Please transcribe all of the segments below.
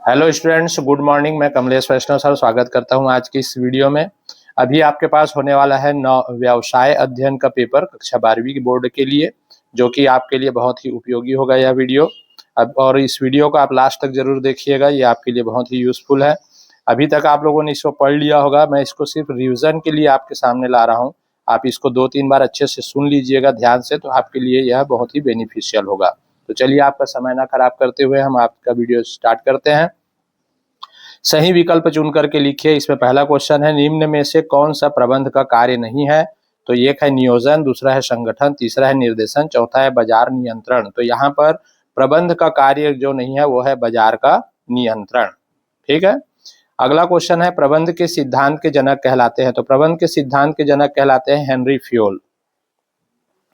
Hello students, good morning. मैं कमलेश वैष्णव sir स्वागत करता हूं आज की इस वीडियो में। अभी आपके पास होने वाला है व्यवसाय अध्ययन का पेपर कक्षा 12वीं की बोर्ड के लिए, जो कि आपके लिए बहुत ही उपयोगी होगा यह वीडियो। अब और इस वीडियो को आप लास्ट तक जरूर देखिएगा, ये आपके लिए बहुत ही यूजफुल है। अभी तक आप लोगों ने इसको पढ़ लिया होगा, मैं इसको सिर्फ रिविजन के लिए आपके सामने ला रहा हूँ। आप इसको 2-3 बार अच्छे से सुन लीजिएगा ध्यान से, तो आपके लिए यह बहुत ही बेनिफिशियल होगा। तो चलिए आपका समय ना खराब करते हुए हम आपका वीडियो स्टार्ट करते हैं। सही विकल्प चुन करके लिखिए। इसमें पहला क्वेश्चन है, निम्न में से कौन सा प्रबंध का कार्य नहीं है? तो एक है नियोजन, दूसरा है संगठन, तीसरा है निर्देशन, चौथा है बाजार नियंत्रण। तो यहाँ पर प्रबंध का कार्य जो नहीं है वो है बाजार का नियंत्रण। ठीक है। अगला क्वेश्चन है, प्रबंध के सिद्धांत के जनक कहलाते हैं? तो प्रबंध के सिद्धांत के जनक कहलाते हैं हेनरी फ्योल।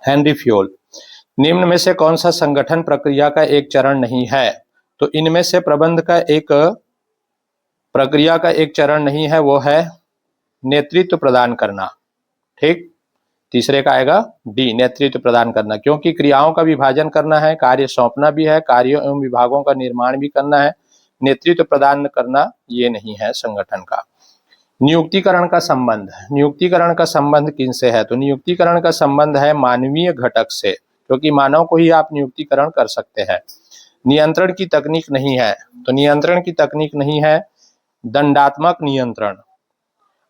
Henry Fayol. निम्न में से कौन सा संगठन प्रक्रिया का एक चरण नहीं है? तो इनमें से प्रबंध का एक प्रक्रिया का एक चरण नहीं है, वो है नेतृत्व प्रदान करना। ठीक। तीसरे का आएगा डी, नेतृत्व प्रदान करना, क्योंकि क्रियाओं का विभाजन करना है, कार्य सौंपना भी है, कार्यों एवं विभागों का निर्माण भी करना है। नेतृत्व प्रदान करना ये नहीं है संगठन का। नियुक्तिकरण का संबंध, नियुक्तिकरण का संबंध किनसे है? तो नियुक्तिकरण का संबंध है मानवीय घटक से, क्योंकि मानव को ही आप नियुक्तिकरण कर सकते हैं। नियंत्रण की तकनीक नहीं है, तो नियंत्रण की तकनीक नहीं है दंडात्मक नियंत्रण।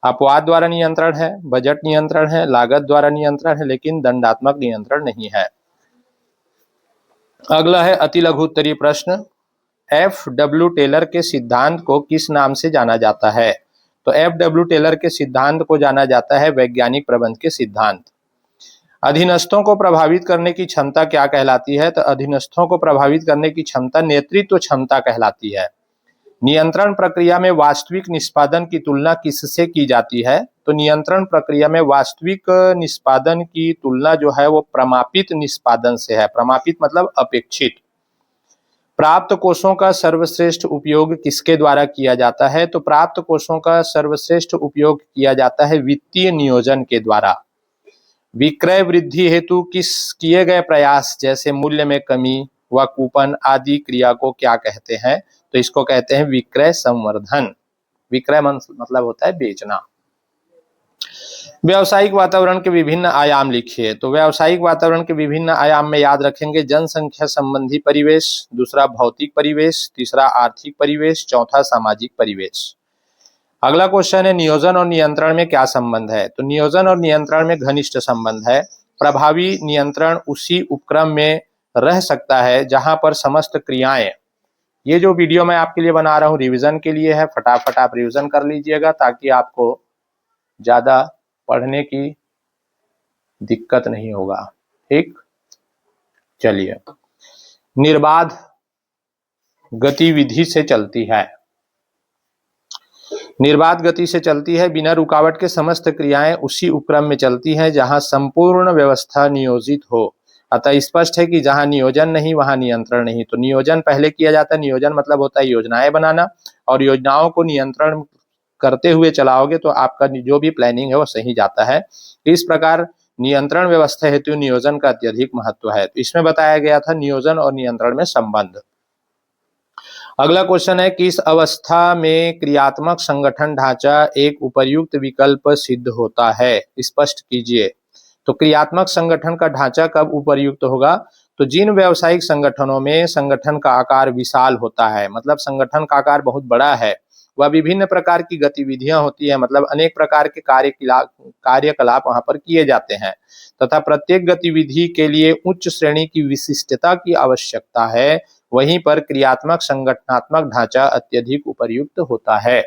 अपवाद द्वारा नियंत्रण है, बजट नियंत्रण है, लागत द्वारा नियंत्रण है, लेकिन दंडात्मक नियंत्रण नहीं है। अगला है अति लघु उत्तरीय प्रश्न, एफ.डब्ल्यू. टेलर के सिद्धांत को किस नाम से जाना जाता है? तो एफ.डब्ल्यू. टेलर के सिद्धांत को जाना जाता है वैज्ञानिक प्रबंध के सिद्धांत। अधीनस्थों को प्रभावित करने की क्षमता क्या कहलाती है? तो अधीनस्थों को प्रभावित करने की क्षमता नेतृत्व क्षमता कहलाती है। नियंत्रण प्रक्रिया में वास्तविक निष्पादन की तुलना किससे की जाती है? तो नियंत्रण प्रक्रिया में वास्तविक निष्पादन की तुलना जो है वो प्रमापित निष्पादन से है। प्रमापित मतलब अपेक्षित। प्राप्त कोषों का सर्वश्रेष्ठ उपयोग किसके द्वारा किया जाता है? तो प्राप्त कोषों का सर्वश्रेष्ठ उपयोग किया जाता है वित्तीय नियोजन के द्वारा। विक्रय वृद्धि हेतु किस किए गए प्रयास जैसे मूल्य में कमी व कूपन आदि क्रिया को क्या कहते हैं? तो इसको कहते हैं विक्रय संवर्धन। विक्रय मतलब होता है बेचना। व्यावसायिक वातावरण के विभिन्न आयाम लिखिए। तो व्यावसायिक वातावरण के विभिन्न आयाम में याद रखेंगे जनसंख्या संबंधी परिवेश, दूसरा भौतिक परिवेश, तीसरा आर्थिक परिवेश, चौथा सामाजिक परिवेश। अगला क्वेश्चन है, नियोजन और नियंत्रण में क्या संबंध है? तो नियोजन और नियंत्रण में घनिष्ठ संबंध है। प्रभावी नियंत्रण उसी उपक्रम में रह सकता है जहां पर समस्त क्रियाएं, ये जो वीडियो मैं आपके लिए बना रहा हूँ रिवीजन के लिए है, फटाफट आप रिवीजन कर लीजिएगा ताकि आपको ज्यादा पढ़ने की दिक्कत नहीं होगा। ठीक। चलिए, निर्बाध गतिविधि से चलती है, निर्बाध गति से चलती है, बिना रुकावट के समस्त क्रियाएं उसी उपक्रम में चलती हैं जहां संपूर्ण व्यवस्था नियोजित हो। अतः स्पष्ट है कि जहां नियोजन नहीं वहां नियंत्रण नहीं। तो नियोजन पहले किया जाता है। नियोजन मतलब होता है योजनाएं बनाना, और योजनाओं को नियंत्रण करते हुए चलाओगे तो आपका जो भी प्लानिंग है वो सही जाता है। इस प्रकार नियंत्रण व्यवस्था हेतु नियोजन का अत्यधिक महत्व है। तो इसमें बताया गया था नियोजन और नियंत्रण में संबंध। अगला क्वेश्चन है, किस अवस्था में क्रियात्मक संगठन ढांचा एक उपर्युक्त विकल्प सिद्ध होता है? स्पष्ट कीजिए। तो क्रियात्मक संगठन का ढांचा कब उपर्युक्त होगा? तो जिन व्यावसायिक संगठनों में संगठन का आकार विशाल होता है, मतलब संगठन का आकार बहुत बड़ा है, वह विभिन्न प्रकार की गतिविधियां होती है, मतलब अनेक प्रकार के कार्यकलाप वहां पर किए जाते हैं, तथा प्रत्येक गतिविधि के लिए उच्च श्रेणी की विशिष्टता की आवश्यकता है, वहीं पर क्रियात्मक संगठनात्मक ढांचा अत्यधिक उपर्युक्त होता है।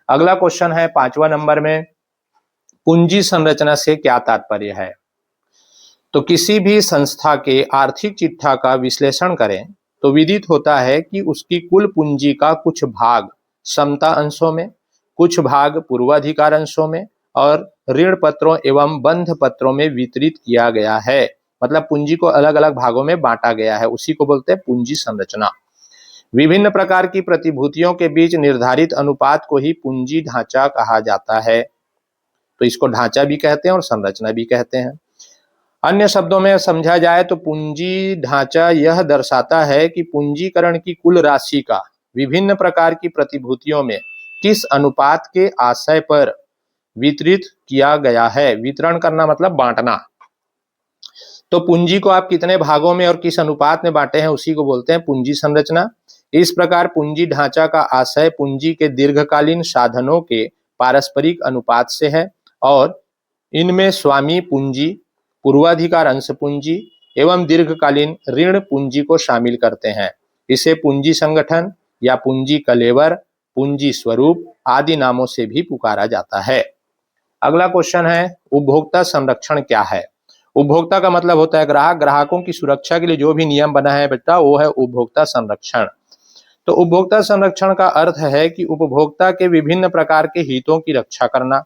अगला क्वेश्चन है 5वां नंबर में, पूंजी संरचना से क्या तात्पर्य है? तो किसी भी संस्था के आर्थिक चिट्ठा का विश्लेषण करें तो विदित होता है कि उसकी कुल पूंजी का कुछ भाग समता अंशों में, कुछ भाग पूर्वाधिकार अंशों में और ऋण पत्रों एवं बंध पत्रों में वितरित किया गया है। मतलब पूंजी को अलग अलग भागों में बांटा गया है, उसी को बोलते हैं पूंजी संरचना। विभिन्न प्रकार की प्रतिभूतियों के बीच निर्धारित अनुपात को ही पूंजी ढांचा कहा जाता है। तो इसको ढांचा भी कहते हैं और संरचना भी कहते हैं। अन्य शब्दों में समझा जाए तो पूंजी ढांचा यह दर्शाता है कि पूंजीकरण की कुल राशि का विभिन्न प्रकार की प्रतिभूतियों में किस अनुपात के आशय पर वितरित किया गया है। वितरण करना मतलब बांटना। तो पूंजी को आप कितने भागों में और किस अनुपात में बांटे हैं उसी को बोलते हैं पूंजी संरचना। इस प्रकार पूंजी ढांचा का आशय पूंजी के दीर्घकालीन साधनों के पारस्परिक अनुपात से है और इनमें स्वामी पूंजी, पूर्वाधिकार अंश पूंजी एवं दीर्घकालीन ऋण पूंजी को शामिल करते हैं। इसे पूंजी संगठन या पूंजी कलेवर, पूंजी स्वरूप आदि नामों से भी पुकारा जाता है। अगला क्वेश्चन है उपभोक्ता संरक्षण क्या है। उपभोक्ता का मतलब होता है ग्राहक। ग्राहकों की सुरक्षा के लिए जो भी नियम बना है बेटा वो है उपभोक्ता संरक्षण। तो उपभोक्ता संरक्षण का अर्थ है कि उपभोक्ता के विभिन्न प्रकार के हितों की रक्षा करना,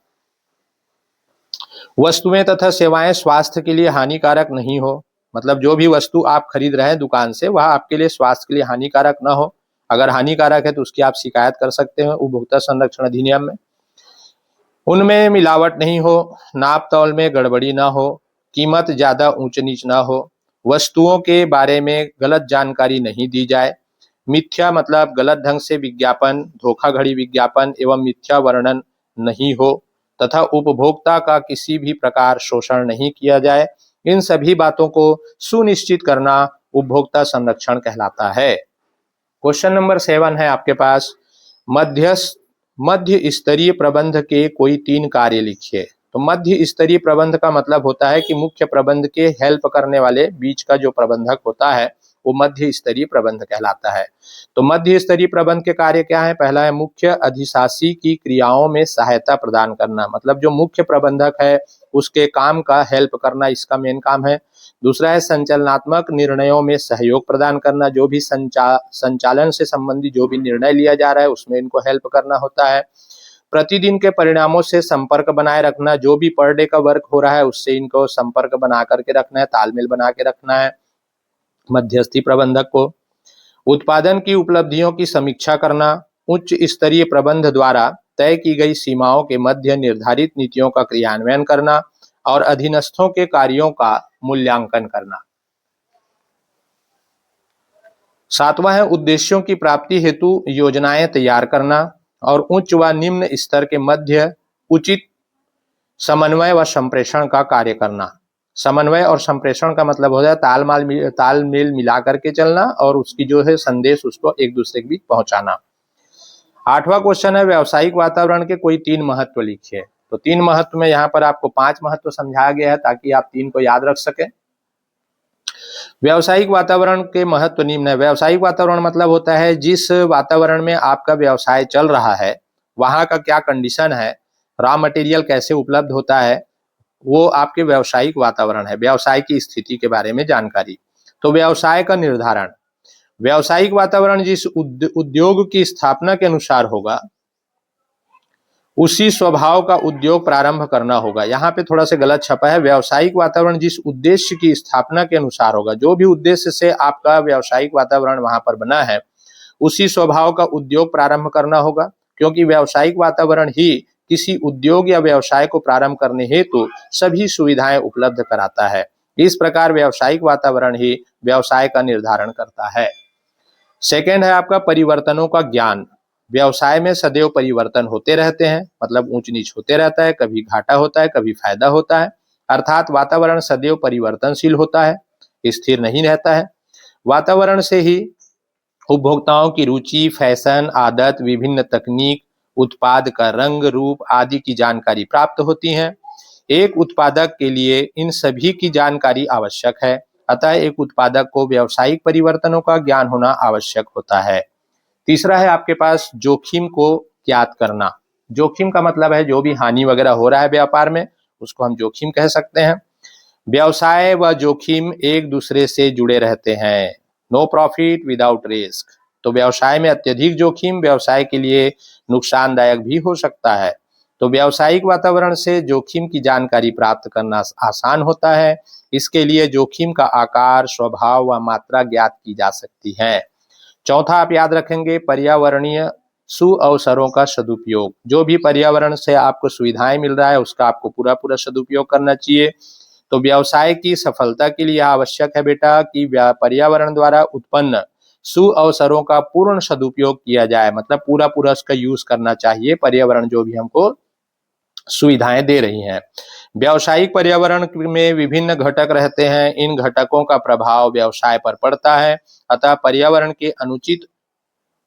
वस्तुएं तथा सेवाएं स्वास्थ्य के लिए हानिकारक नहीं हो, मतलब जो भी वस्तु आप खरीद रहे हैं दुकान से वह आपके लिए स्वास्थ्य के लिए हानिकारक ना हो। अगर हानिकारक है तो उसकी आप शिकायत कर सकते हैं उपभोक्ता संरक्षण अधिनियम में। उनमें मिलावट नहीं हो, नाप तौल में गड़बड़ी ना हो, कीमत ज्यादा ऊंच नीच ना हो, वस्तुओं के बारे में गलत जानकारी नहीं दी जाए, मिथ्या मतलब गलत ढंग से विज्ञापन, धोखाधड़ी विज्ञापन एवं मिथ्या वर्णन नहीं हो तथा उपभोक्ता का किसी भी प्रकार शोषण नहीं किया जाए। इन सभी बातों को सुनिश्चित करना उपभोक्ता संरक्षण कहलाता है। क्वेश्चन नंबर 7 है आपके पास, मध्य स्तरीय प्रबंध के कोई 3 कार्य लिखिए। तो मध्य स्तरीय प्रबंध का मतलब होता है कि मुख्य प्रबंध के हेल्प करने वाले बीच का जो प्रबंधक होता है वो मध्य स्तरीय प्रबंध कहलाता है। तो मध्य स्तरीय प्रबंध के कार्य क्या है। पहला है मुख्य अधिशासी की क्रियाओं में सहायता प्रदान करना, मतलब जो मुख्य प्रबंधक है उसके काम का हेल्प करना इसका मेन काम है। दूसरा है संचालनात्मक निर्णयों में सहयोग प्रदान करना, जो भी संचालन से संबंधित जो भी निर्णय लिया जा रहा है उसमें इनको हेल्प करना होता है। प्रतिदिन के परिणामों से संपर्क बनाए रखना, जो भी पर डे का वर्क हो रहा है उससे इनको संपर्क बना करके रखना है, तालमेल बना के रखना है मध्यस्थी प्रबंधक को। उत्पादन की उपलब्धियों की समीक्षा करना, उच्च स्तरीय प्रबंध द्वारा तय की गई सीमाओं के मध्य निर्धारित नीतियों का क्रियान्वयन करना और अधीनस्थों के कार्यों का मूल्यांकन करना। 7वां है उद्देश्यों की प्राप्ति हेतु योजनाएं तैयार करना और उच्च व निम्न स्तर के मध्य उचित समन्वय व संप्रेषण का कार्य करना। समन्वय और संप्रेषण का मतलब हो जाए तालमेल मिला करके चलना और उसकी जो है संदेश उसको एक दूसरे के बीच पहुंचाना। 8वां क्वेश्चन है व्यावसायिक वातावरण के कोई 3 महत्व लिखिए। तो 3 महत्व में यहाँ पर आपको 5 महत्व समझाया गया है ताकि आप 3 को याद रख सके। व्यावसायिक वातावरण के महत्व निम्न है। व्यावसायिक वातावरण मतलब होता है जिस वातावरण में आपका व्यवसाय चल रहा है वहां का क्या कंडीशन है, रॉ मटेरियल कैसे उपलब्ध होता है, वो आपके व्यावसायिक वातावरण है। व्यवसाय की स्थिति के बारे में जानकारी। तो व्यवसाय का निर्धारण, व्यावसायिक वातावरण जिस उद्योग की स्थापना के अनुसार होगा उसी स्वभाव का उद्योग प्रारंभ करना होगा। यहाँ पे थोड़ा सा गलत छपा है, व्यावसायिक वातावरण जिस उद्देश्य की स्थापना के अनुसार होगा, जो भी उद्देश्य से आपका व्यावसायिक वातावरण वहां पर बना है उसी स्वभाव का उद्योग प्रारंभ करना होगा, क्योंकि व्यावसायिक वातावरण ही किसी उद्योग या व्यवसाय को प्रारंभ करने हेतु सभी सुविधाएं उपलब्ध कराता है। इस प्रकार व्यावसायिक वातावरण ही व्यवसाय का निर्धारण करता है। सेकेंड है आपका परिवर्तनों का ज्ञान। व्यवसाय में सदैव परिवर्तन होते रहते हैं, मतलब ऊंच नीच होते रहता है, कभी घाटा होता है कभी फायदा होता है, अर्थात वातावरण सदैव परिवर्तनशील होता है, स्थिर नहीं रहता है। वातावरण से ही उपभोक्ताओं की रुचि, फैशन, आदत, विभिन्न तकनीक, उत्पाद का रंग रूप आदि की जानकारी प्राप्त होती है। एक उत्पादक के लिए इन सभी की जानकारी आवश्यक है, अतः एक उत्पादक को व्यावसायिक परिवर्तनों का ज्ञान होना आवश्यक होता है। तीसरा है आपके पास जोखिम को ज्ञात करना। जोखिम का मतलब है जो भी हानि वगैरह हो रहा है व्यापार में उसको हम जोखिम कह सकते हैं। व्यवसाय व जोखिम एक दूसरे से जुड़े रहते हैं, नो प्रॉफिट विदाउट रिस्क। तो व्यवसाय में अत्यधिक जोखिम व्यवसाय के लिए नुकसानदायक भी हो सकता है। तो व्यावसायिक वातावरण से जोखिम की जानकारी प्राप्त करना आसान होता है। इसके लिए जोखिम का आकार, स्वभाव व मात्रा ज्ञात की जा सकती है। चौथा आप याद रखेंगे पर्यावरणीय सुअवसरों का सदुपयोग। जो भी पर्यावरण से आपको सुविधाएं मिल रहा है उसका आपको पूरा सदुपयोग करना चाहिए। तो व्यवसाय की सफलता के लिए आवश्यक है बेटा कि पर्यावरण द्वारा उत्पन्न सुअवसरों का पूर्ण सदुपयोग किया जाए, मतलब पूरा पूरा उसका यूज करना चाहिए, पर्यावरण जो भी हमको सुविधाएं दे रही हैं। व्यावसायिक पर्यावरण में विभिन्न घटक रहते हैं, इन घटकों का प्रभाव व्यवसाय पर पड़ता है, अतः पर्यावरण के अनुचित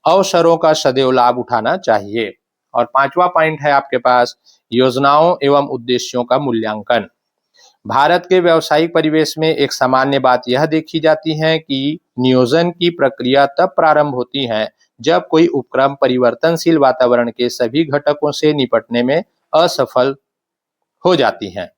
अवसरों का सदैव लाभ उठाना चाहिए। और पांचवा पॉइंट है आपके पास योजनाओं एवं उद्देश्यों का मूल्यांकन। भारत के व्यावसायिक परिवेश में एक सामान्य बात यह देखी जाती है कि नियोजन की प्रक्रिया तब प्रारंभ होती है जब कोई उपक्रम परिवर्तनशील वातावरण के सभी घटकों से निपटने में असफल हो जाती हैं।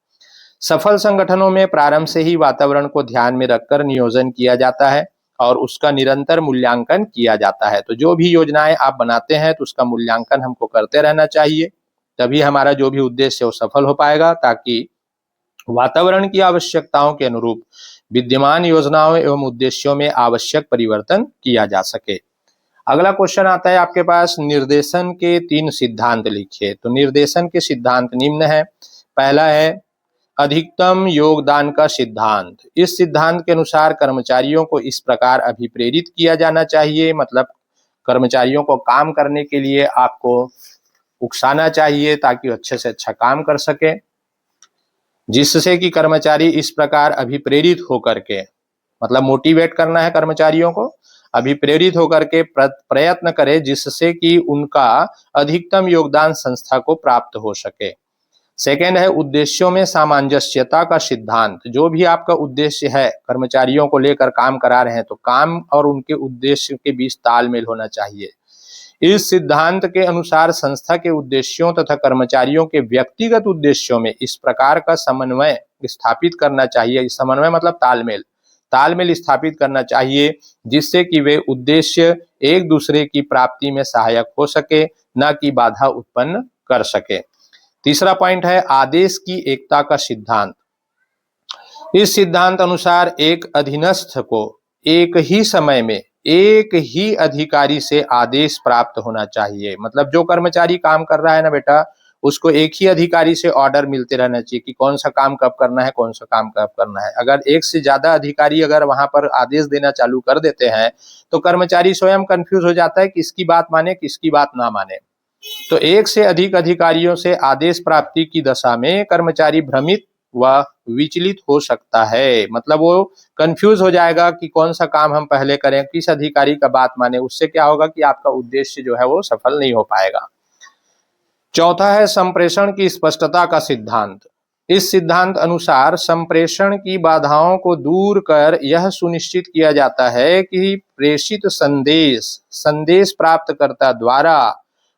सफल संगठनों में प्रारंभ से ही वातावरण को ध्यान में रखकर नियोजन किया जाता है और उसका निरंतर मूल्यांकन किया जाता है। तो जो भी योजनाएं आप बनाते हैं तो उसका मूल्यांकन हमको करते रहना चाहिए, तभी हमारा जो भी उद्देश्य है वो सफल हो पाएगा, ताकि वातावरण की आवश्यकताओं के अनुरूप विद्यमान योजनाओं एवं उद्देश्यों में आवश्यक परिवर्तन किया जा सके। अगला क्वेश्चन आता है आपके पास, निर्देशन के 3 सिद्धांत लिखिए। तो निर्देशन के सिद्धांत निम्न है। पहला है अधिकतम योगदान का सिद्धांत। इस सिद्धांत के अनुसार कर्मचारियों को इस प्रकार अभिप्रेरित किया जाना चाहिए, मतलब कर्मचारियों को काम करने के लिए आपको उकसाना चाहिए ताकि अच्छे से अच्छा काम कर सके, जिससे कि कर्मचारी इस प्रकार अभिप्रेरित होकर के, मतलब मोटिवेट करना है कर्मचारियों को, अभिप्रेरित होकर के प्रयत्न करे जिससे कि उनका अधिकतम योगदान संस्था को प्राप्त हो सके। सेकेंड है उद्देश्यों में सामंजस्यता का सिद्धांत। जो भी आपका उद्देश्य है, कर्मचारियों को लेकर काम करा रहे हैं, तो काम और उनके उद्देश्य के बीच तालमेल होना चाहिए। इस सिद्धांत के अनुसार संस्था के उद्देश्यों तथा कर्मचारियों के व्यक्तिगत उद्देश्यों में इस प्रकार का समन्वय स्थापित करना चाहिए। समन्वय मतलब तालमेल स्थापित करना चाहिए, जिससे कि वे उद्देश्य एक दूसरे की प्राप्ति में सहायक हो सके, न कि बाधा उत्पन्न कर सके। तीसरा पॉइंट है आदेश की एकता का सिद्धांत। इस सिद्धांत अनुसार एक अधीनस्थ को एक ही समय में एक ही अधिकारी से आदेश प्राप्त होना चाहिए। मतलब जो कर्मचारी काम कर रहा है ना बेटा, उसको एक ही अधिकारी से ऑर्डर मिलते रहना चाहिए कि कौन सा काम कब करना है, कौन सा काम कब करना है। अगर एक से ज्यादा अधिकारी अगर वहां पर आदेश देना चालू कर देते हैं तो कर्मचारी स्वयं कंफ्यूज हो जाता है किसकी बात माने किसकी बात ना माने। तो एक से अधिक अधिकारियों से आदेश प्राप्ति की दशा में कर्मचारी भ्रमित व विचलित हो सकता है, मतलब वो कंफ्यूज हो जाएगा कि कौन सा काम हम पहले करें, किस अधिकारी का बात माने। उससे क्या होगा कि आपका उद्देश्य जो है वो सफल नहीं हो पाएगा। चौथा है संप्रेषण की स्पष्टता का सिद्धांत। इस सिद्धांत अनुसार संप्रेषण की बाधाओं को दूर कर यह सुनिश्चित किया जाता है कि प्रेषित संदेश प्राप्तकर्ता द्वारा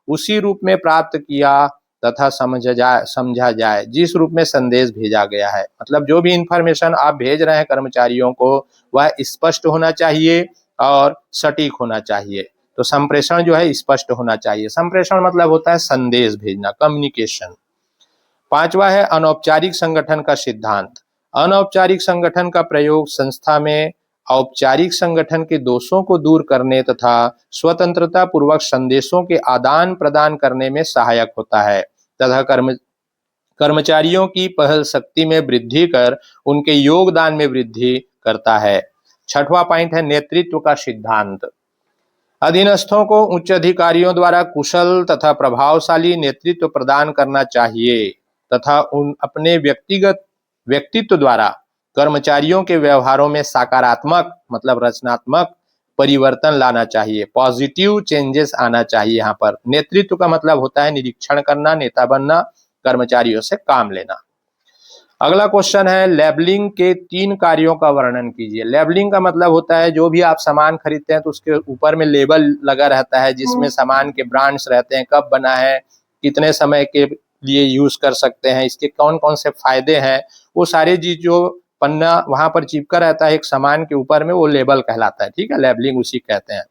उसी रूप में प्राप्त किया तथा समझा जाए जिस रूप में संदेश भेजा गया है। मतलब जो भी इंफॉर्मेशन आप भेज रहे हैं कर्मचारियों को, वह स्पष्ट होना चाहिए और सटीक होना चाहिए। तो संप्रेषण जो है स्पष्ट होना चाहिए। संप्रेषण मतलब होता है संदेश भेजना, कम्युनिकेशन। पांचवा है अनौपचारिक संगठन का सिद्धांत। अनौपचारिक संगठन का प्रयोग संस्था में औपचारिक संगठन के दोषों को दूर करने तथा स्वतंत्रता पूर्वक संदेशों के आदान प्रदान करने में सहायक होता है तथा कर्मचारियों की पहल शक्ति में वृद्धि कर उनके योगदान में वृद्धि करता है। छठवां पॉइंट है नेतृत्व का सिद्धांत। अधीनस्थों को उच्च अधिकारियों द्वारा कुशल तथा प्रभावशाली नेतृत्व प्रदान करना चाहिए तथा उन अपने व्यक्तित्व द्वारा कर्मचारियों के व्यवहारों में सकारात्मक मतलब रचनात्मक परिवर्तन लाना चाहिए, पॉजिटिव चेंजेस आना चाहिए। यहाँ पर नेतृत्व का मतलब होता है निरीक्षण करना, नेता बनना, कर्मचारियों से काम लेना। अगला क्वेश्चन है लेबलिंग के 3 कार्यों का वर्णन कीजिए। लेबलिंग का मतलब होता है जो भी आप सामान खरीदते हैं तो उसके ऊपर में लेबल लगा रहता है जिसमें सामान के ब्रांड्स रहते हैं, कब बना है, कितने समय के लिए यूज कर सकते हैं, इसके कौन कौन से फायदे हैं, वो सारी चीज जो पन्ना वहां पर चिपका रहता है एक सामान के ऊपर में, वो लेबल कहलाता है। ठीक है, लेबलिंग उसी कहते हैं।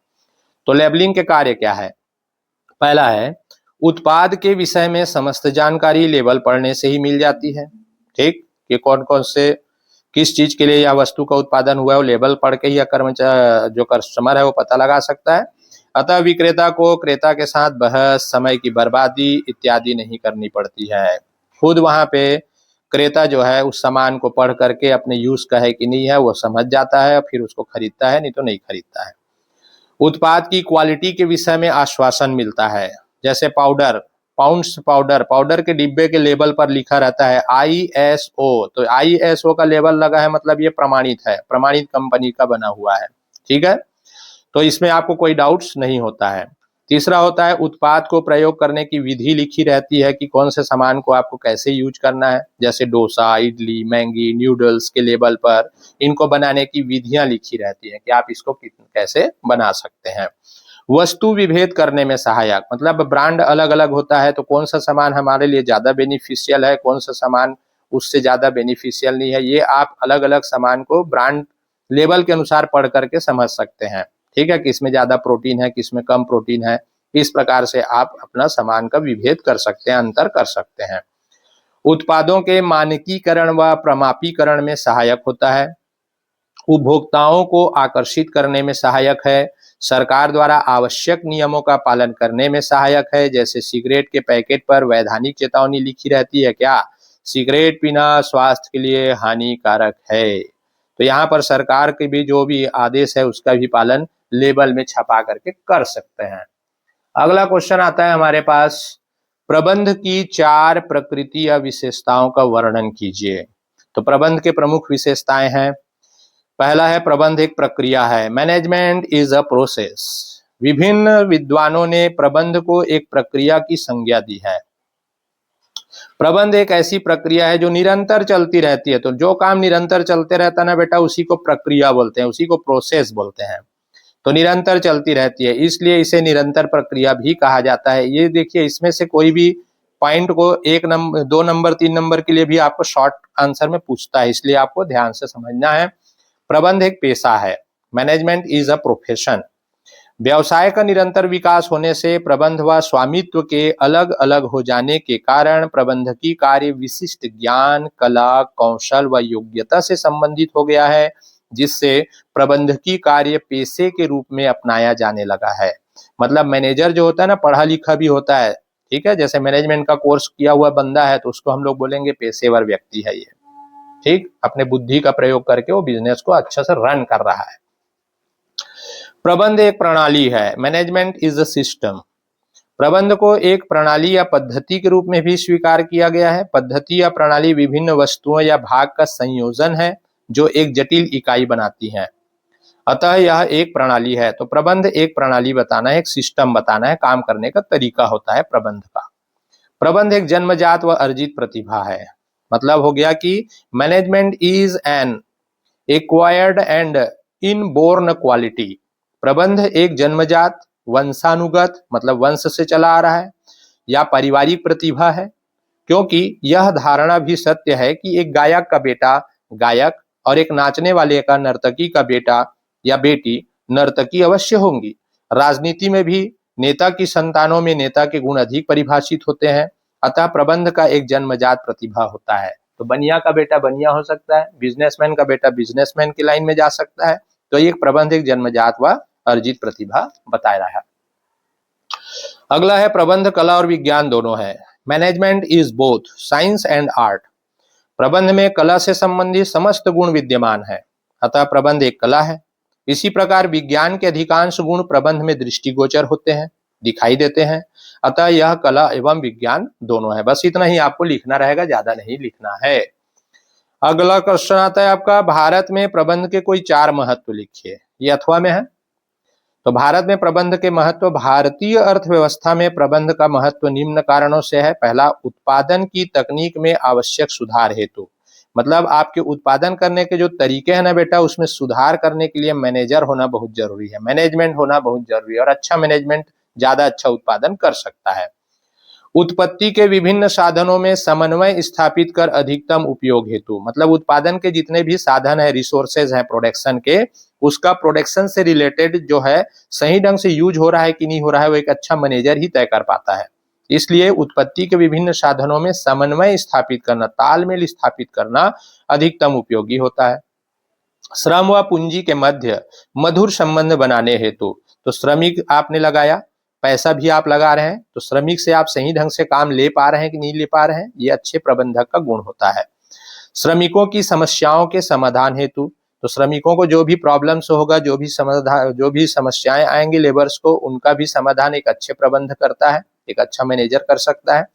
तो लेबलिंग के कार्य क्या है? पहला है उत्पाद के विषय में समस्त जानकारी लेबल पढ़ने से ही मिल जाती है। ठीक, कि कौन कौन से किस चीज के लिए यह वस्तु का उत्पादन हुआ है, वो लेबल पढ़ के ही जो कस्टमर है वो पता लगा सकता है। अतः विक्रेता को क्रेता के साथ बहस, समय की बर्बादी इत्यादि नहीं करनी पड़ती है। खुद वहां पे क्रेता जो है उस सामान को पढ़ करके अपने यूज का है कि नहीं है वो समझ जाता है, फिर उसको खरीदता है, नहीं तो नहीं खरीदता है। उत्पाद की क्वालिटी के विषय में आश्वासन मिलता है, जैसे पाउडर के डिब्बे के लेबल पर लिखा रहता है ISO, तो ISO का लेबल लगा है मतलब ये प्रमाणित है, प्रमाणित कंपनी का बना हुआ है, ठीक है। तो इसमें आपको कोई डाउट्स नहीं होता है। तीसरा होता है उत्पाद को प्रयोग करने की विधि लिखी रहती है कि कौन से सामान को आपको कैसे यूज करना है, जैसे डोसा, इडली, मैगी, न्यूडल्स के लेबल पर इनको बनाने की विधियां लिखी रहती हैं कि आप इसको कैसे बना सकते हैं। वस्तु विभेद करने में सहायक, मतलब ब्रांड अलग अलग होता है तो कौन सा सामान हमारे लिए ज्यादा बेनिफिशियल है, कौन सा सामान उससे ज्यादा बेनिफिशियल नहीं है, ये आप अलग अलग सामान को ब्रांड लेबल के अनुसार पढ़ करके समझ सकते हैं, ठीक है, किसमें ज्यादा प्रोटीन है, किसमें कम प्रोटीन है। इस प्रकार से आप अपना सामान का विभेद कर सकते हैं, अंतर कर सकते हैं। उत्पादों के मानकीकरण व प्रमापीकरण में सहायक होता है। उपभोक्ताओं को आकर्षित करने में सहायक है। सरकार द्वारा आवश्यक नियमों का पालन करने में सहायक है, जैसे सिगरेट के पैकेट पर वैधानिक चेतावनी लिखी रहती है, क्या सिगरेट पीना स्वास्थ्य के लिए हानिकारक है, तो यहाँ पर सरकार के भी जो भी आदेश है उसका भी पालन लेबल में छपा करके कर सकते हैं। अगला क्वेश्चन आता है हमारे पास, प्रबंध की 4 प्रकृति या विशेषताओं का वर्णन कीजिए। तो प्रबंध के प्रमुख विशेषताएं हैं। पहला है प्रबंध एक प्रक्रिया है, मैनेजमेंट इज अ प्रोसेस। विभिन्न विद्वानों ने प्रबंध को एक प्रक्रिया की संज्ञा दी है। प्रबंध एक ऐसी प्रक्रिया है जो निरंतर चलती रहती है, तो जो काम निरंतर चलते रहता है ना बेटा, उसी को प्रक्रिया बोलते हैं, उसी को प्रोसेस बोलते हैं। तो निरंतर चलती रहती है, इसलिए इसे निरंतर प्रक्रिया भी कहा जाता है। ये देखिए, इसमें से कोई भी पॉइंट को 1 नंबर, 2 नंबर, 3 नंबर के लिए भी आपको शॉर्ट आंसर में पूछता है, इसलिए आपको ध्यान से समझना है। प्रबंध एक पेशा है, मैनेजमेंट इज अ प्रोफेशन। व्यवसाय का निरंतर विकास होने से प्रबंध व स्वामित्व के अलग अलग हो जाने के कारण प्रबंधकीय कार्य विशिष्ट ज्ञान, कला, कौशल व योग्यता से संबंधित हो गया है, जिससे प्रबंधकीय कार्य पेशे के रूप में अपनाया जाने लगा है। मतलब मैनेजर जो होता है ना, पढ़ा लिखा भी होता है, ठीक है, जैसे मैनेजमेंट का कोर्स किया हुआ बंदा है तो उसको हम लोग बोलेंगे पेशेवर व्यक्ति है ये, ठीक, अपने बुद्धि का प्रयोग करके वो बिजनेस को अच्छे से रन कर रहा है। प्रबंध एक प्रणाली है, मैनेजमेंट इज अ सिस्टम। प्रबंध को एक प्रणाली या पद्धति के रूप में भी स्वीकार किया गया है। पद्धति या प्रणाली विभिन्न वस्तुओं या भाग का संयोजन है जो एक जटिल इकाई बनाती है, अतः यह एक प्रणाली है। तो प्रबंध एक प्रणाली बताना है, एक सिस्टम बताना है, काम करने का तरीका होता है प्रबंध का। प्रबंध एक जन्मजात व अर्जित प्रतिभा है, मतलब हो गया कि management is an acquired and inborn quality. प्रबंध एक जन्मजात, वंशानुगत, मतलब वंश से चला आ रहा है, या पारिवारिक प्रतिभा है, क्योंकि यह धारणा भी सत्य है कि एक गायक का बेटा गायक और एक नाचने वाले का नर्तकी का बेटा या बेटी नर्तकी अवश्य होंगी। राजनीति में भी नेता की संतानों में नेता के गुण अधिक परिभाषित होते हैं, अतः प्रबंध का एक जन्मजात प्रतिभा होता है। तो बनिया का बेटा बनिया हो सकता है, बिजनेसमैन का बेटा बिजनेसमैन की लाइन में जा सकता है। तो ये प्रबंध एक जन्मजात व अर्जित प्रतिभा बता रहा है। अगला है प्रबंध कला और विज्ञान दोनों है, management is both science and art. प्रबंध में कला से संबंधित समस्त गुण विद्यमान है, अतः प्रबंध एक कला है। इसी प्रकार विज्ञान के अधिकांश गुण प्रबंध में दृष्टिगोचर होते हैं, दिखाई देते हैं, अतः यह कला एवं विज्ञान दोनों है। बस इतना ही आपको लिखना रहेगा, ज्यादा नहीं लिखना है। अगला क्वेश्चन आता है आपका, भारत में प्रबंध के कोई 4 महत्व लिखिए। ये अथवा में है। तो भारत में प्रबंध के महत्व, भारतीय अर्थव्यवस्था में प्रबंध का महत्व निम्न कारणों से है। पहला, उत्पादन की तकनीक में आवश्यक सुधार हेतु, मतलब आपके उत्पादन करने के जो तरीके हैं ना बेटा, उसमें सुधार करने के लिए मैनेजर होना बहुत जरूरी है, मैनेजमेंट होना बहुत जरूरी है, और अच्छा मैनेजमेंट ज्यादा अच्छा उत्पादन कर सकता है। उत्पत्ति के विभिन्न साधनों में समन्वय स्थापित कर अधिकतम उपयोग हेतु, मतलब उत्पादन के जितने भी साधन है, रिसोर्सेज हैं प्रोडक्शन के, उसका प्रोडक्शन से रिलेटेड जो है सही ढंग से यूज हो रहा है कि नहीं हो रहा है, वो एक अच्छा मैनेजर ही तय कर पाता है। इसलिए उत्पत्ति के विभिन्न साधनों में समन्वय स्थापित करना, तालमेल स्थापित करना अधिकतम उपयोगी होता है। श्रम व पूंजी के मध्य मधुर संबंध बनाने हेतु, तो श्रमिक आपने लगाया, पैसा भी आप लगा रहे हैं, तो श्रमिक से आप सही ढंग से काम ले पा रहे हैं कि नहीं ले पा रहे हैं, ये अच्छे प्रबंधक का गुण होता है। श्रमिकों की समस्याओं के समाधान हेतु, तो श्रमिकों को जो भी प्रॉब्लम्स होगा, जो भी समस्याएं आएंगी लेबर्स को, उनका भी समाधान एक अच्छे प्रबंध करता है, एक अच्छा मैनेजर कर सकता है।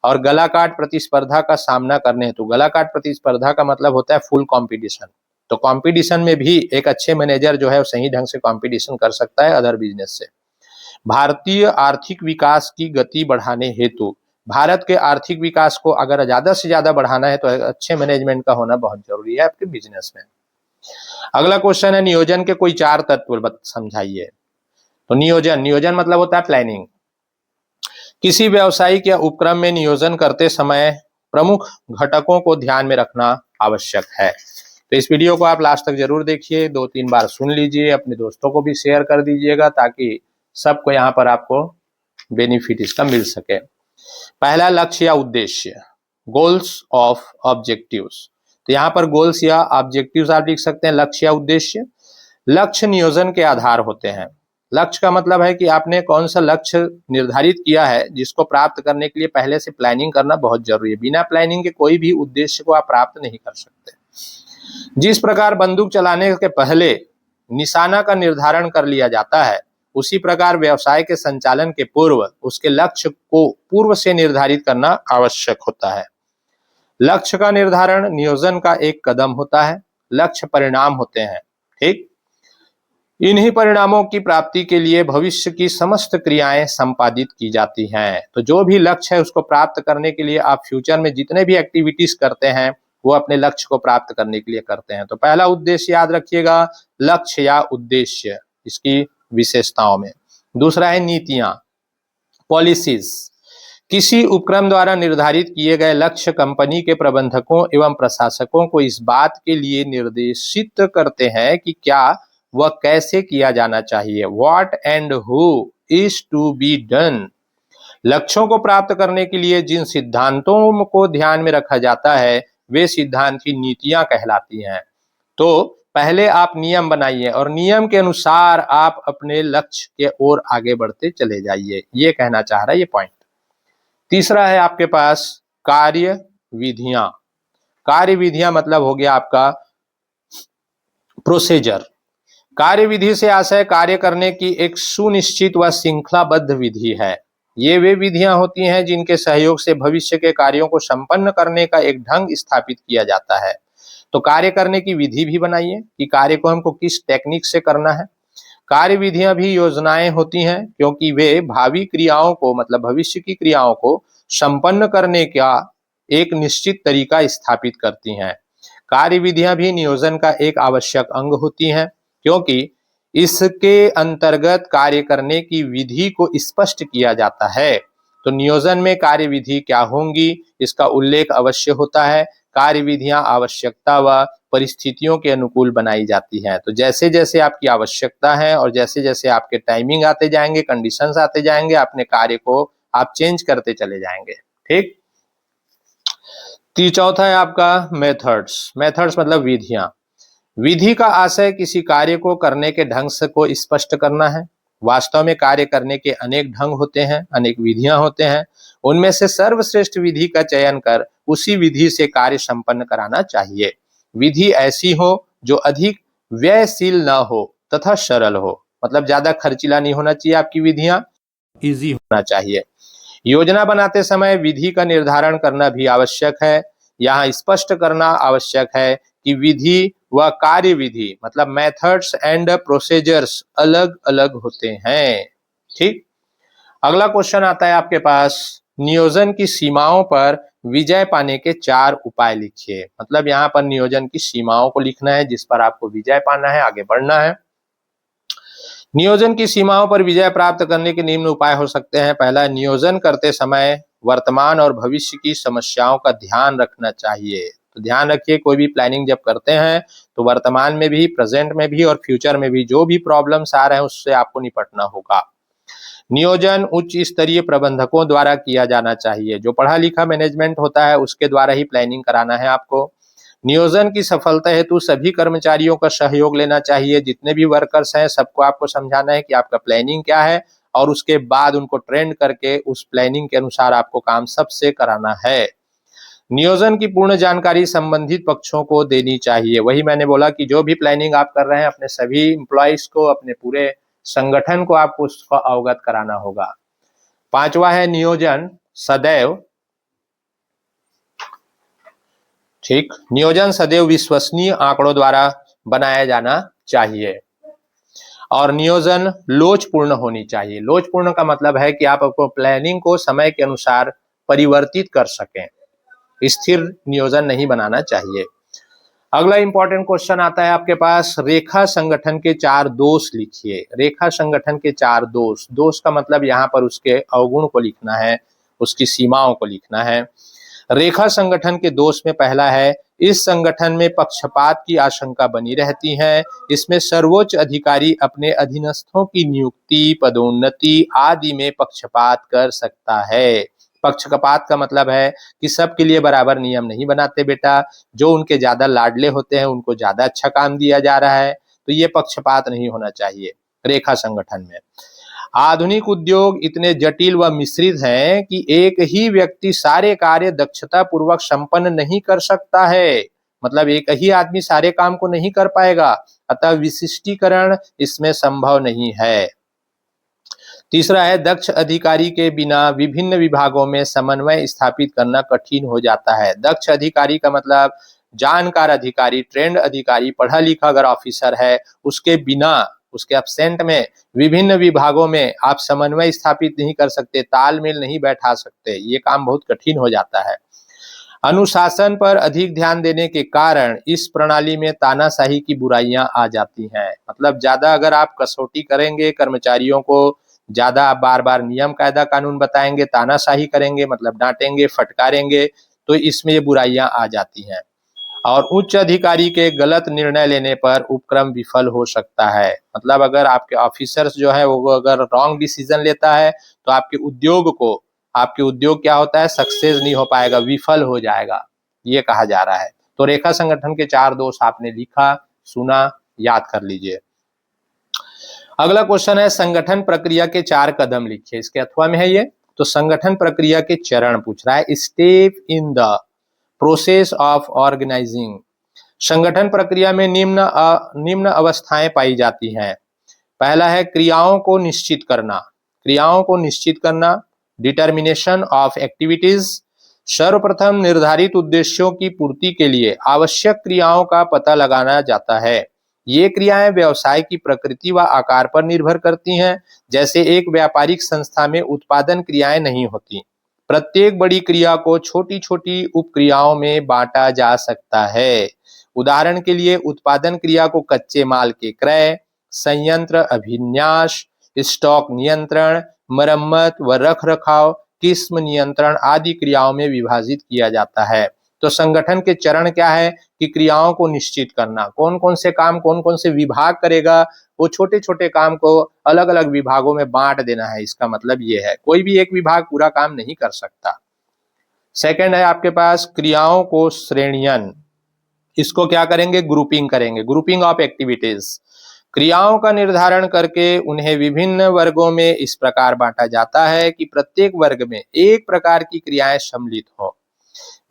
और गला काट प्रतिस्पर्धा का सामना करने हेतु, गला काट प्रतिस्पर्धा का मतलब होता है फुल कंपटीशन, तो कंपटीशन में भी एक अच्छे मैनेजर जो है वो सही ढंग से कंपटीशन कर सकता है अदर बिजनेस से। भारतीय आर्थिक विकास की गति बढ़ाने हेतु, भारत के आर्थिक विकास को अगर ज्यादा से ज्यादा बढ़ाना है तो अच्छे मैनेजमेंट का होना बहुत जरूरी है आपके बिजनेस में। अगला क्वेश्चन है नियोजन के कोई 4 तत्व समझाइए। तो नियोजन मतलब होता है प्लानिंग। किसी व्यावसायिक या उपक्रम में नियोजन करते समय प्रमुख घटकों को ध्यान में रखना आवश्यक है। तो इस वीडियो को आप लास्ट तक जरूर देखिए, 2-3 बार सुन लीजिए, अपने दोस्तों को भी शेयर कर दीजिएगा ताकि सबको यहाँ पर आपको बेनिफिट इसका मिल सके। पहला लक्ष्य या उद्देश्य, गोल्स ऑफ ऑब्जेक्टिव्स। तो यहाँ पर गोल्स या ऑब्जेक्टिव्स आप लिख सकते हैं, लक्ष्य या उद्देश्य। लक्ष्य नियोजन के आधार होते हैं। लक्ष्य का मतलब है कि आपने कौन सा लक्ष्य निर्धारित किया है जिसको प्राप्त करने के लिए पहले से प्लानिंग करना बहुत जरूरी है। बिना प्लानिंग के कोई भी उद्देश्य को आप प्राप्त नहीं कर सकते। जिस प्रकार बंदूक चलाने के पहले निशाना का निर्धारण कर लिया जाता है, उसी प्रकार व्यवसाय के संचालन के पूर्व उसके लक्ष्य को पूर्व से निर्धारित करना आवश्यक होता है। लक्ष्य का निर्धारण नियोजन का एक कदम होता है। लक्ष्य परिणाम होते हैं, ठीक। इन्हीं परिणामों की प्राप्ति के लिए भविष्य की समस्त क्रियाएं संपादित की जाती हैं। तो जो भी लक्ष्य है उसको प्राप्त करने के लिए आप फ्यूचर में जितने भी एक्टिविटीज करते हैं वो अपने लक्ष्य को प्राप्त करने के लिए करते हैं। तो पहला उद्देश्य याद रखिएगा, लक्ष्य या उद्देश्य, इसकी विशेषताओं में। दूसरा है नीतियां, पॉलिसीज। किसी उपक्रम द्वारा निर्धारित किए गए लक्ष्य कंपनी के प्रबंधकों एवं प्रशासकों को इस बात के लिए निर्देशित करते हैं कि क्या वह कैसे किया जाना चाहिए, what and who is to be done. लक्ष्यों को प्राप्त करने के लिए जिन सिद्धांतों को ध्यान में रखा जाता है वे सिद्धांत की नीतियां कहलाती हैं। तो पहले आप नियम बनाइए और नियम के अनुसार आप अपने लक्ष्य के ओर आगे बढ़ते चले जाइए, ये कहना चाह रहा है ये पॉइंट। तीसरा है आपके पास कार्य विधियां। कार्य विधियां मतलब हो गया आपका प्रोसीजर। कार्य विधि से आशय कार्य करने की एक सुनिश्चित व श्रृंखलाबद्ध विधि है। ये वे विधियां होती हैं जिनके सहयोग से भविष्य के कार्यों को संपन्न करने का एक ढंग स्थापित किया जाता है। तो कार्य करने की विधि भी बनाइए कि कार्य को हमको किस टेक्निक से करना है। कार्य विधियां भी योजनाएं होती हैं क्योंकि वे भावी क्रियाओं को मतलब भविष्य की क्रियाओं को संपन्न करने का एक निश्चित तरीका स्थापित करती हैं। कार्य विधियां भी नियोजन का एक आवश्यक अंग होती हैं क्योंकि इसके अंतर्गत कार्य करने की विधि को स्पष्ट किया जाता है। तो नियोजन में कार्य विधि क्या होंगी इसका उल्लेख अवश्य होता है। कार्य विधियां आवश्यकता व परिस्थितियों के अनुकूल बनाई जाती हैं। तो जैसे जैसे आपकी आवश्यकता है और जैसे जैसे आपके टाइमिंग आते जाएंगे, कंडीशंस आते जाएंगे, अपने कार्य को आप चेंज करते चले जाएंगे, ठीक। चौथा है आपका मेथड्स। मेथड्स मतलब विधियां। विधि का आशय किसी कार्य को करने के ढंग से को स्पष्ट करना है। वास्तव में कार्य करने के अनेक ढंग होते हैं, अनेक विधियां होते हैं। उनमें से सर्वश्रेष्ठ विधि का चयन कर उसी विधि से कार्य संपन्न कराना चाहिए। विधि ऐसी हो जो अधिक व्ययशील न हो तथा सरल हो, मतलब ज्यादा खर्चीला नहीं होना चाहिए। आपकी विधियां इजी होना चाहिए। योजना बनाते समय विधि का निर्धारण करना भी आवश्यक है। यहाँ स्पष्ट करना आवश्यक है कि विधि व कार्य विधि मतलब मेथड्स एंड प्रोसीजर्स अलग अलग होते हैं, ठीक। अगला क्वेश्चन आता है आपके पास, नियोजन की सीमाओं पर विजय पाने के 4 उपाय लिखिए। मतलब यहाँ पर नियोजन की सीमाओं को लिखना है जिस पर आपको विजय पाना है, आगे बढ़ना है। नियोजन की सीमाओं पर विजय प्राप्त करने के निम्न उपाय हो सकते हैं। पहला, नियोजन करते समय वर्तमान और भविष्य की समस्याओं का ध्यान रखना चाहिए। तो ध्यान रखिए कोई भी प्लानिंग जब करते हैं तो वर्तमान में भी, प्रेजेंट में भी और फ्यूचर में भी जो भी प्रॉब्लम्स आ रहे हैं उससे आपको निपटना होगा। नियोजन उच्च स्तरीय प्रबंधकों द्वारा किया जाना चाहिए। जो पढ़ा लिखा मैनेजमेंट होता है उसके द्वारा ही प्लानिंग कराना है आपको। नियोजन की सफलता हेतु सभी कर्मचारियों का सहयोग लेना चाहिए। जितने भी वर्कर्स हैं सबको आपको समझाना है कि आपका प्लानिंग क्या है और उसके बाद उनको ट्रेंड करके उस प्लानिंग के अनुसार आपको काम सबसे कराना है। नियोजन की पूर्ण जानकारी संबंधित पक्षों को देनी चाहिए। वही मैंने बोला कि जो भी प्लानिंग आप कर रहे हैं अपने सभी एम्प्लॉइज को, अपने पूरे संगठन को आपको उसका अवगत कराना होगा। पांचवा है नियोजन सदैव, ठीक, नियोजन सदैव विश्वसनीय आंकड़ों द्वारा बनाया जाना चाहिए और नियोजन लोचपूर्ण होनी चाहिए। लोचपूर्ण का मतलब है कि आप अपनी प्लानिंग को समय के अनुसार परिवर्तित कर सकें। स्थिर नियोजन नहीं बनाना चाहिए। अगला इंपॉर्टेंट क्वेश्चन आता है आपके पास, रेखा संगठन के 4 दोष लिखिए। रेखा संगठन के 4 दोष, दोष का मतलब यहाँ पर उसके अवगुण को लिखना है, उसकी सीमाओं को लिखना है। रेखा संगठन के दोष में पहला है, इस संगठन में पक्षपात की आशंका बनी रहती है। इसमें सर्वोच्च अधिकारी अपने अधीनस्थों की नियुक्ति, पदोन्नति आदि में पक्षपात कर सकता है। पक्षपात का मतलब है कि सबके लिए बराबर नियम नहीं बनाते बेटा, जो उनके ज्यादा लाडले होते हैं उनको ज्यादा अच्छा काम दिया जा रहा है, तो ये पक्षपात नहीं होना चाहिए रेखा संगठन में। आधुनिक उद्योग इतने जटिल व मिश्रित हैं कि एक ही व्यक्ति सारे कार्य दक्षता पूर्वक संपन्न नहीं कर सकता है, मतलब एक ही आदमी सारे काम को नहीं कर पाएगा, अतः विशिष्टीकरण इसमें संभव नहीं है। तीसरा है, दक्ष अधिकारी के बिना विभिन्न विभागों में समन्वय स्थापित करना कठिन हो जाता है। दक्ष अधिकारी का मतलब जानकार अधिकारी, ट्रेंड अधिकारी, पढ़ा लिखा अगर ऑफिसर है, उसके बिना, उसके एब्सेंट में विभिन्न विभागों में आप समन्वय स्थापित नहीं कर सकते, तालमेल नहीं बैठा सकते, ये काम बहुत कठिन हो जाता है। अनुशासन पर अधिक ध्यान देने के कारण इस प्रणाली में तानाशाही की बुराइयां आ जाती हैं। मतलब ज्यादा अगर आप कसौटी करेंगे, कर्मचारियों को ज्यादा आप बार बार नियम कायदा कानून बताएंगे, तानाशाही करेंगे, मतलब डांटेंगे, फटकारेंगे, तो इसमें ये बुराइयां आ जाती हैं। और उच्च अधिकारी के गलत निर्णय लेने पर उपक्रम विफल हो सकता है। मतलब अगर आपके ऑफिसर्स जो है वो अगर रॉन्ग डिसीजन लेता है तो आपके उद्योग क्या होता है, सक्सेस नहीं हो पाएगा, विफल हो जाएगा, ये कहा जा रहा है। तो रेखा संगठन के 4 दोष आपने लिखा, सुना, याद कर लीजिए। अगला क्वेश्चन है, संगठन प्रक्रिया के 4 कदम लिखिए। इसके अथवा में है ये, तो संगठन प्रक्रिया के चरण पूछ रहा है, step in the process of organizing. संगठन प्रक्रिया में निम्न अवस्थाएं पाई जाती हैं। पहला है क्रियाओं को निश्चित करना। क्रियाओं को निश्चित करना, डिटर्मिनेशन ऑफ एक्टिविटीज। सर्वप्रथम निर्धारित उद्देश्यों की पूर्ति के लिए आवश्यक क्रियाओं का पता लगाना जाता है। ये क्रियाएं व्यवसाय की प्रकृति व आकार पर निर्भर करती हैं। जैसे एक व्यापारिक संस्था में उत्पादन क्रियाएं नहीं होती। प्रत्येक बड़ी क्रिया को छोटी छोटी उपक्रियाओं में बांटा जा सकता है। उदाहरण के लिए उत्पादन क्रिया को कच्चे माल के क्रय, संयंत्र अभिन्यास, स्टॉक नियंत्रण, मरम्मत व रखरखाव, किस्म नियंत्रण आदि क्रियाओं में विभाजित किया जाता है। तो संगठन के चरण क्या है कि क्रियाओं को निश्चित करना, कौन कौन से काम कौन कौन से विभाग करेगा, वो छोटे छोटे काम को अलग अलग विभागों में बांट देना है। इसका मतलब ये है, कोई भी एक विभाग पूरा काम नहीं कर सकता। सेकंड है आपके पास क्रियाओं को श्रेणियन, इसको क्या करेंगे, ग्रुपिंग करेंगे, ग्रुपिंग ऑफ एक्टिविटीज। क्रियाओं का निर्धारण करके उन्हें विभिन्न वर्गों में इस प्रकार बांटा जाता है कि प्रत्येक वर्ग में एक प्रकार की क्रियाएं सम्मिलित हो।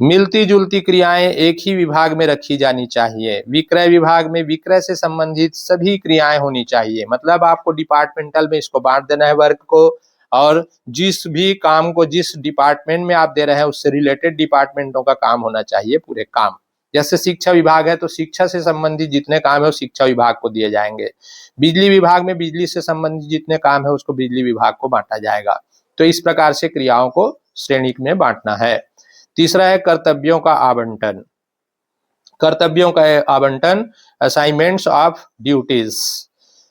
मिलती जुलती क्रियाएं एक ही विभाग में रखी जानी चाहिए। विक्रय विभाग में विक्रय से संबंधित सभी क्रियाएं होनी चाहिए। मतलब आपको डिपार्टमेंटल में इसको बांट देना है वर्ग को, और जिस भी काम को जिस डिपार्टमेंट में आप दे रहे हैं उससे रिलेटेड डिपार्टमेंटों का काम होना चाहिए पूरे काम। जैसे शिक्षा विभाग है तो शिक्षा से संबंधित जितने काम है वो शिक्षा विभाग को दिए जाएंगे। बिजली विभाग में बिजली से संबंधित जितने काम है उसको बिजली विभाग को बांटा जाएगा। तो इस प्रकार से क्रियाओं को श्रेणी में बांटना है। तीसरा है कर्तव्यों का आवंटन। कर्तव्यों का आवंटन, असाइनमेंट्स ऑफ ड्यूटीज।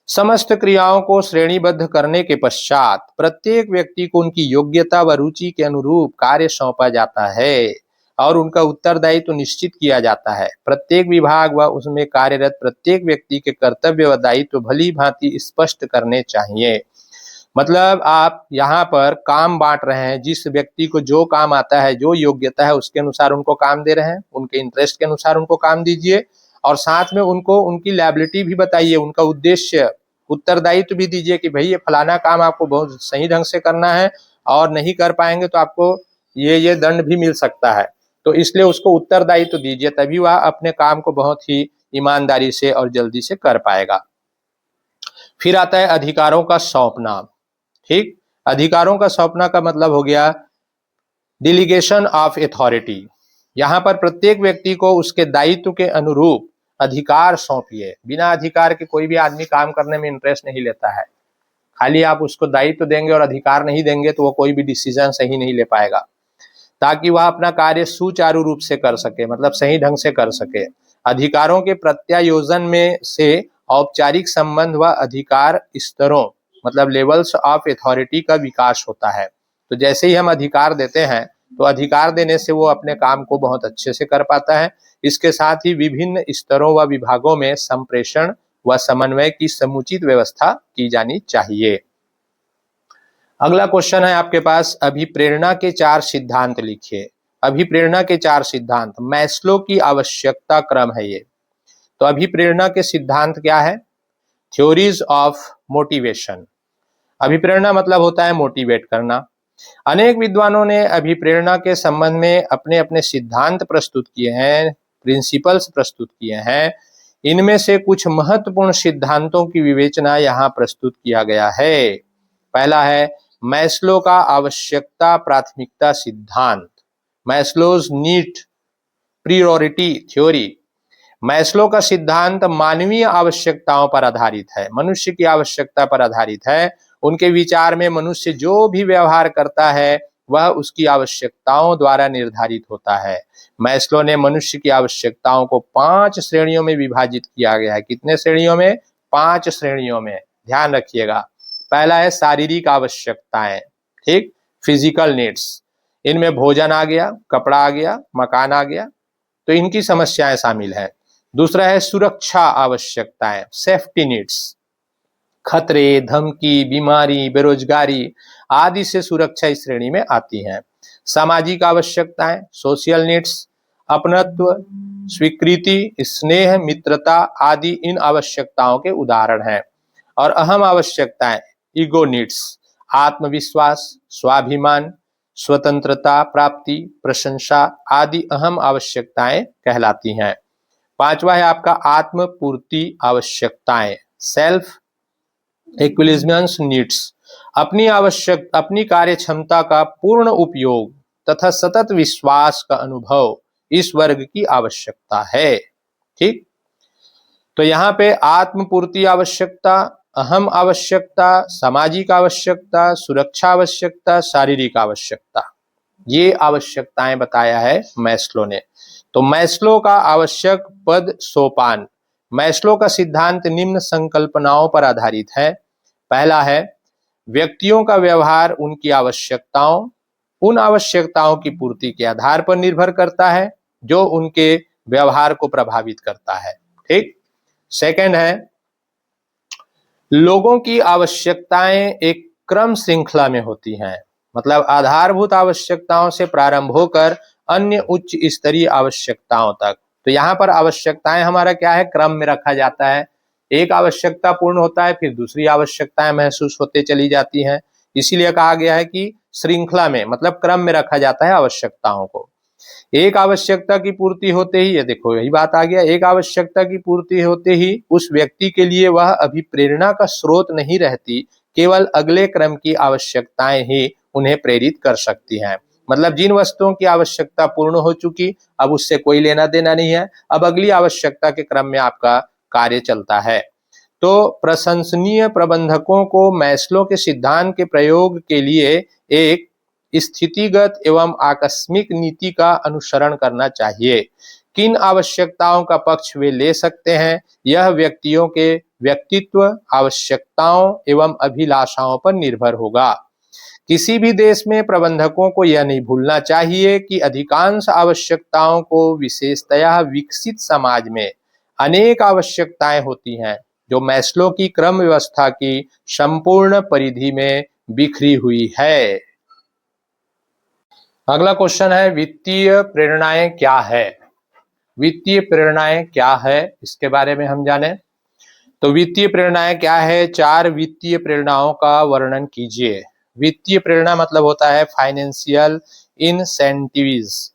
समस्त क्रियाओं को श्रेणीबद्ध करने के पश्चात प्रत्येक व्यक्ति को उनकी योग्यता व रुचि के अनुरूप कार्य सौंपा जाता है और उनका उत्तरदायित्व निश्चित किया जाता है। प्रत्येक विभाग व उसमें कार्यरत प्रत्येक व्यक्ति के कर्तव्य व दायित्व भली भांति स्पष्ट करने चाहिए। मतलब आप यहाँ पर काम बांट रहे हैं, जिस व्यक्ति को जो काम आता है, जो योग्यता है उसके अनुसार उनको काम दे रहे हैं, उनके इंटरेस्ट के अनुसार उनको काम दीजिए, और साथ में उनको उनकी लायबिलिटी भी बताइए, उनका उद्देश्य उत्तरदायित्व भी दीजिए कि भाई ये फलाना काम आपको बहुत सही ढंग से करना है और नहीं कर पाएंगे तो आपको ये दंड भी मिल सकता है। तो इसलिए उसको उत्तरदायित्व दीजिए, तभी वह अपने काम को बहुत ही ईमानदारी से और जल्दी से कर पाएगा। फिर आता है अधिकारों का सौंपना। ठीक, अधिकारों का सौंपना का मतलब हो गया डिलीगेशन ऑफ अथॉरिटी। यहाँ पर प्रत्येक व्यक्ति को उसके दायित्व के अनुरूप अधिकार सौंपिए। बिना अधिकार के कोई भी आदमी काम करने में इंटरेस्ट नहीं लेता है। खाली आप उसको दायित्व देंगे और अधिकार नहीं देंगे तो वो कोई भी डिसीजन सही नहीं ले पाएगा, ताकि वह अपना कार्य सुचारू रूप से कर सके, मतलब सही ढंग से कर सके। अधिकारों के प्रत्यायोजन में से औपचारिक संबंध व अधिकार स्तरों, मतलब लेवल्स ऑफ अथॉरिटी का विकास होता है। तो जैसे ही हम अधिकार देते हैं तो अधिकार देने से वो अपने काम को बहुत अच्छे से कर पाता है। इसके साथ ही विभिन्न स्तरों व विभागों में संप्रेषण व समन्वय की समुचित व्यवस्था की जानी चाहिए। अगला क्वेश्चन है आपके पास, अभिप्रेरणा के 4 सिद्धांत लिखिए। अभिप्रेरणा के 4 सिद्धांत, मैस्लो की आवश्यकता क्रम है ये। तो अभिप्रेरणा के सिद्धांत क्या है? Theories of motivation. अभिप्रेरणा मतलब होता है मोटिवेट करना। अनेक विद्वानों ने अभिप्रेरणा के संबंध में अपने अपने सिद्धांत प्रस्तुत किए हैं, प्रिंसिपल्स प्रस्तुत किए हैं। इनमें से कुछ महत्वपूर्ण सिद्धांतों की विवेचना यहाँ प्रस्तुत किया गया है। पहला है मैस्लो का आवश्यकता प्राथमिकता सिद्धांत, Maslow's need priority theory. Maslow का सिद्धांत मानवीय आवश्यकताओं पर आधारित है, मनुष्य की आवश्यकता पर आधारित है। उनके विचार में मनुष्य जो भी व्यवहार करता है वह उसकी आवश्यकताओं द्वारा निर्धारित होता है। मैस्लो ने मनुष्य की आवश्यकताओं को 5 श्रेणियों में विभाजित किया गया है। कितने श्रेणियों में? 5 श्रेणियों में, ध्यान रखिएगा। पहला है शारीरिक आवश्यकताएं, ठीक, फिजिकल नीड्स। इनमें भोजन आ गया, कपड़ा आ गया, मकान आ गया, तो इनकी समस्याएं शामिल है। दूसरा है सुरक्षा आवश्यकताएं, सेफ्टी नीड्स। खतरे, धमकी, बीमारी, बेरोजगारी आदि से सुरक्षा इस श्रेणी में आती है। सामाजिक आवश्यकताएं, सोशल नीड्स, अपनत्व, स्वीकृति, स्नेह, मित्रता आदि इन आवश्यकताओं के उदाहरण हैं। और अहम आवश्यकताएं, ईगो नीड्स, आत्मविश्वास, स्वाभिमान, स्वतंत्रता प्राप्ति, प्रशंसा आदि अहम आवश्यकताएं कहलाती हैं। पांचवा है आपका आत्मपूर्ति आवश्यकताएं, सेल्फ एक्विलिजमेंस नीड्स। अपनी कार्य क्षमता का पूर्ण उपयोग तथा सतत विश्वास का अनुभव इस वर्ग की आवश्यकता है। ठीक, तो यहाँ पे आत्मपूर्ति आवश्यकता, अहम आवश्यकता, सामाजिक आवश्यकता, सुरक्षा आवश्यकता, शारीरिक आवश्यकता, ये आवश्यकताएं बताया है मैस्लो ने। तो मैस्लो का आवश्यक पद सोपान। मैस्लो का सिद्धांत निम्न संकल्पनाओं पर आधारित है। पहला है व्यक्तियों का व्यवहार उनकी आवश्यकताओं, उन आवश्यकताओं की पूर्ति के आधार पर निर्भर करता है जो उनके व्यवहार को प्रभावित करता है। ठीक, सेकंड है लोगों की आवश्यकताएं एक क्रम श्रृंखला में होती हैं, मतलब आधारभूत आवश्यकताओं से प्रारंभ होकर अन्य उच्च स्तरीय आवश्यकताओं तक। तो यहाँ पर आवश्यकताएं हमारा क्या है, क्रम में रखा जाता है। एक आवश्यकता पूर्ण होता है, फिर दूसरी आवश्यकताएं महसूस होते चली जाती हैं। इसीलिए कहा गया है कि श्रृंखला में, मतलब क्रम में रखा जाता है आवश्यकताओं को। एक आवश्यकता की पूर्ति होते ही, ये देखो यही बात आ गया, एक आवश्यकता की पूर्ति होते ही उस व्यक्ति के लिए वह अभिप्रेरणा का स्रोत नहीं रहती, केवल अगले क्रम की आवश्यकताएं ही उन्हें प्रेरित कर सकती हैं। मतलब जिन वस्तुओं की आवश्यकता पूर्ण हो चुकी, अब उससे कोई लेना देना नहीं है, अब अगली आवश्यकता के क्रम में आपका कार्य चलता है। तो प्रशंसनीय प्रबंधकों को मैस्लो के सिद्धांत के प्रयोग के लिए एक स्थितिगत एवं आकस्मिक नीति का अनुसरण करना चाहिए। किन आवश्यकताओं का पक्ष वे ले सकते हैं, यह व्यक्तियों के व्यक्तित्व, आवश्यकताओं एवं अभिलाषाओं पर निर्भर होगा। किसी भी देश में प्रबंधकों को यह नहीं भूलना चाहिए कि अधिकांश आवश्यकताओं को, विशेषतया विकसित समाज में, अनेक आवश्यकताएं होती हैं जो मैस्लो की क्रम व्यवस्था की संपूर्ण परिधि में बिखरी हुई है। अगला क्वेश्चन है वित्तीय प्रेरणाएं क्या है। वित्तीय प्रेरणाएं क्या है इसके बारे में हम जाने। तो वित्तीय प्रेरणाएं क्या है, 4 वित्तीय प्रेरणाओं का वर्णन कीजिए। वित्तीय प्रेरणा मतलब होता है फाइनेंशियल इंसेंटिव्स।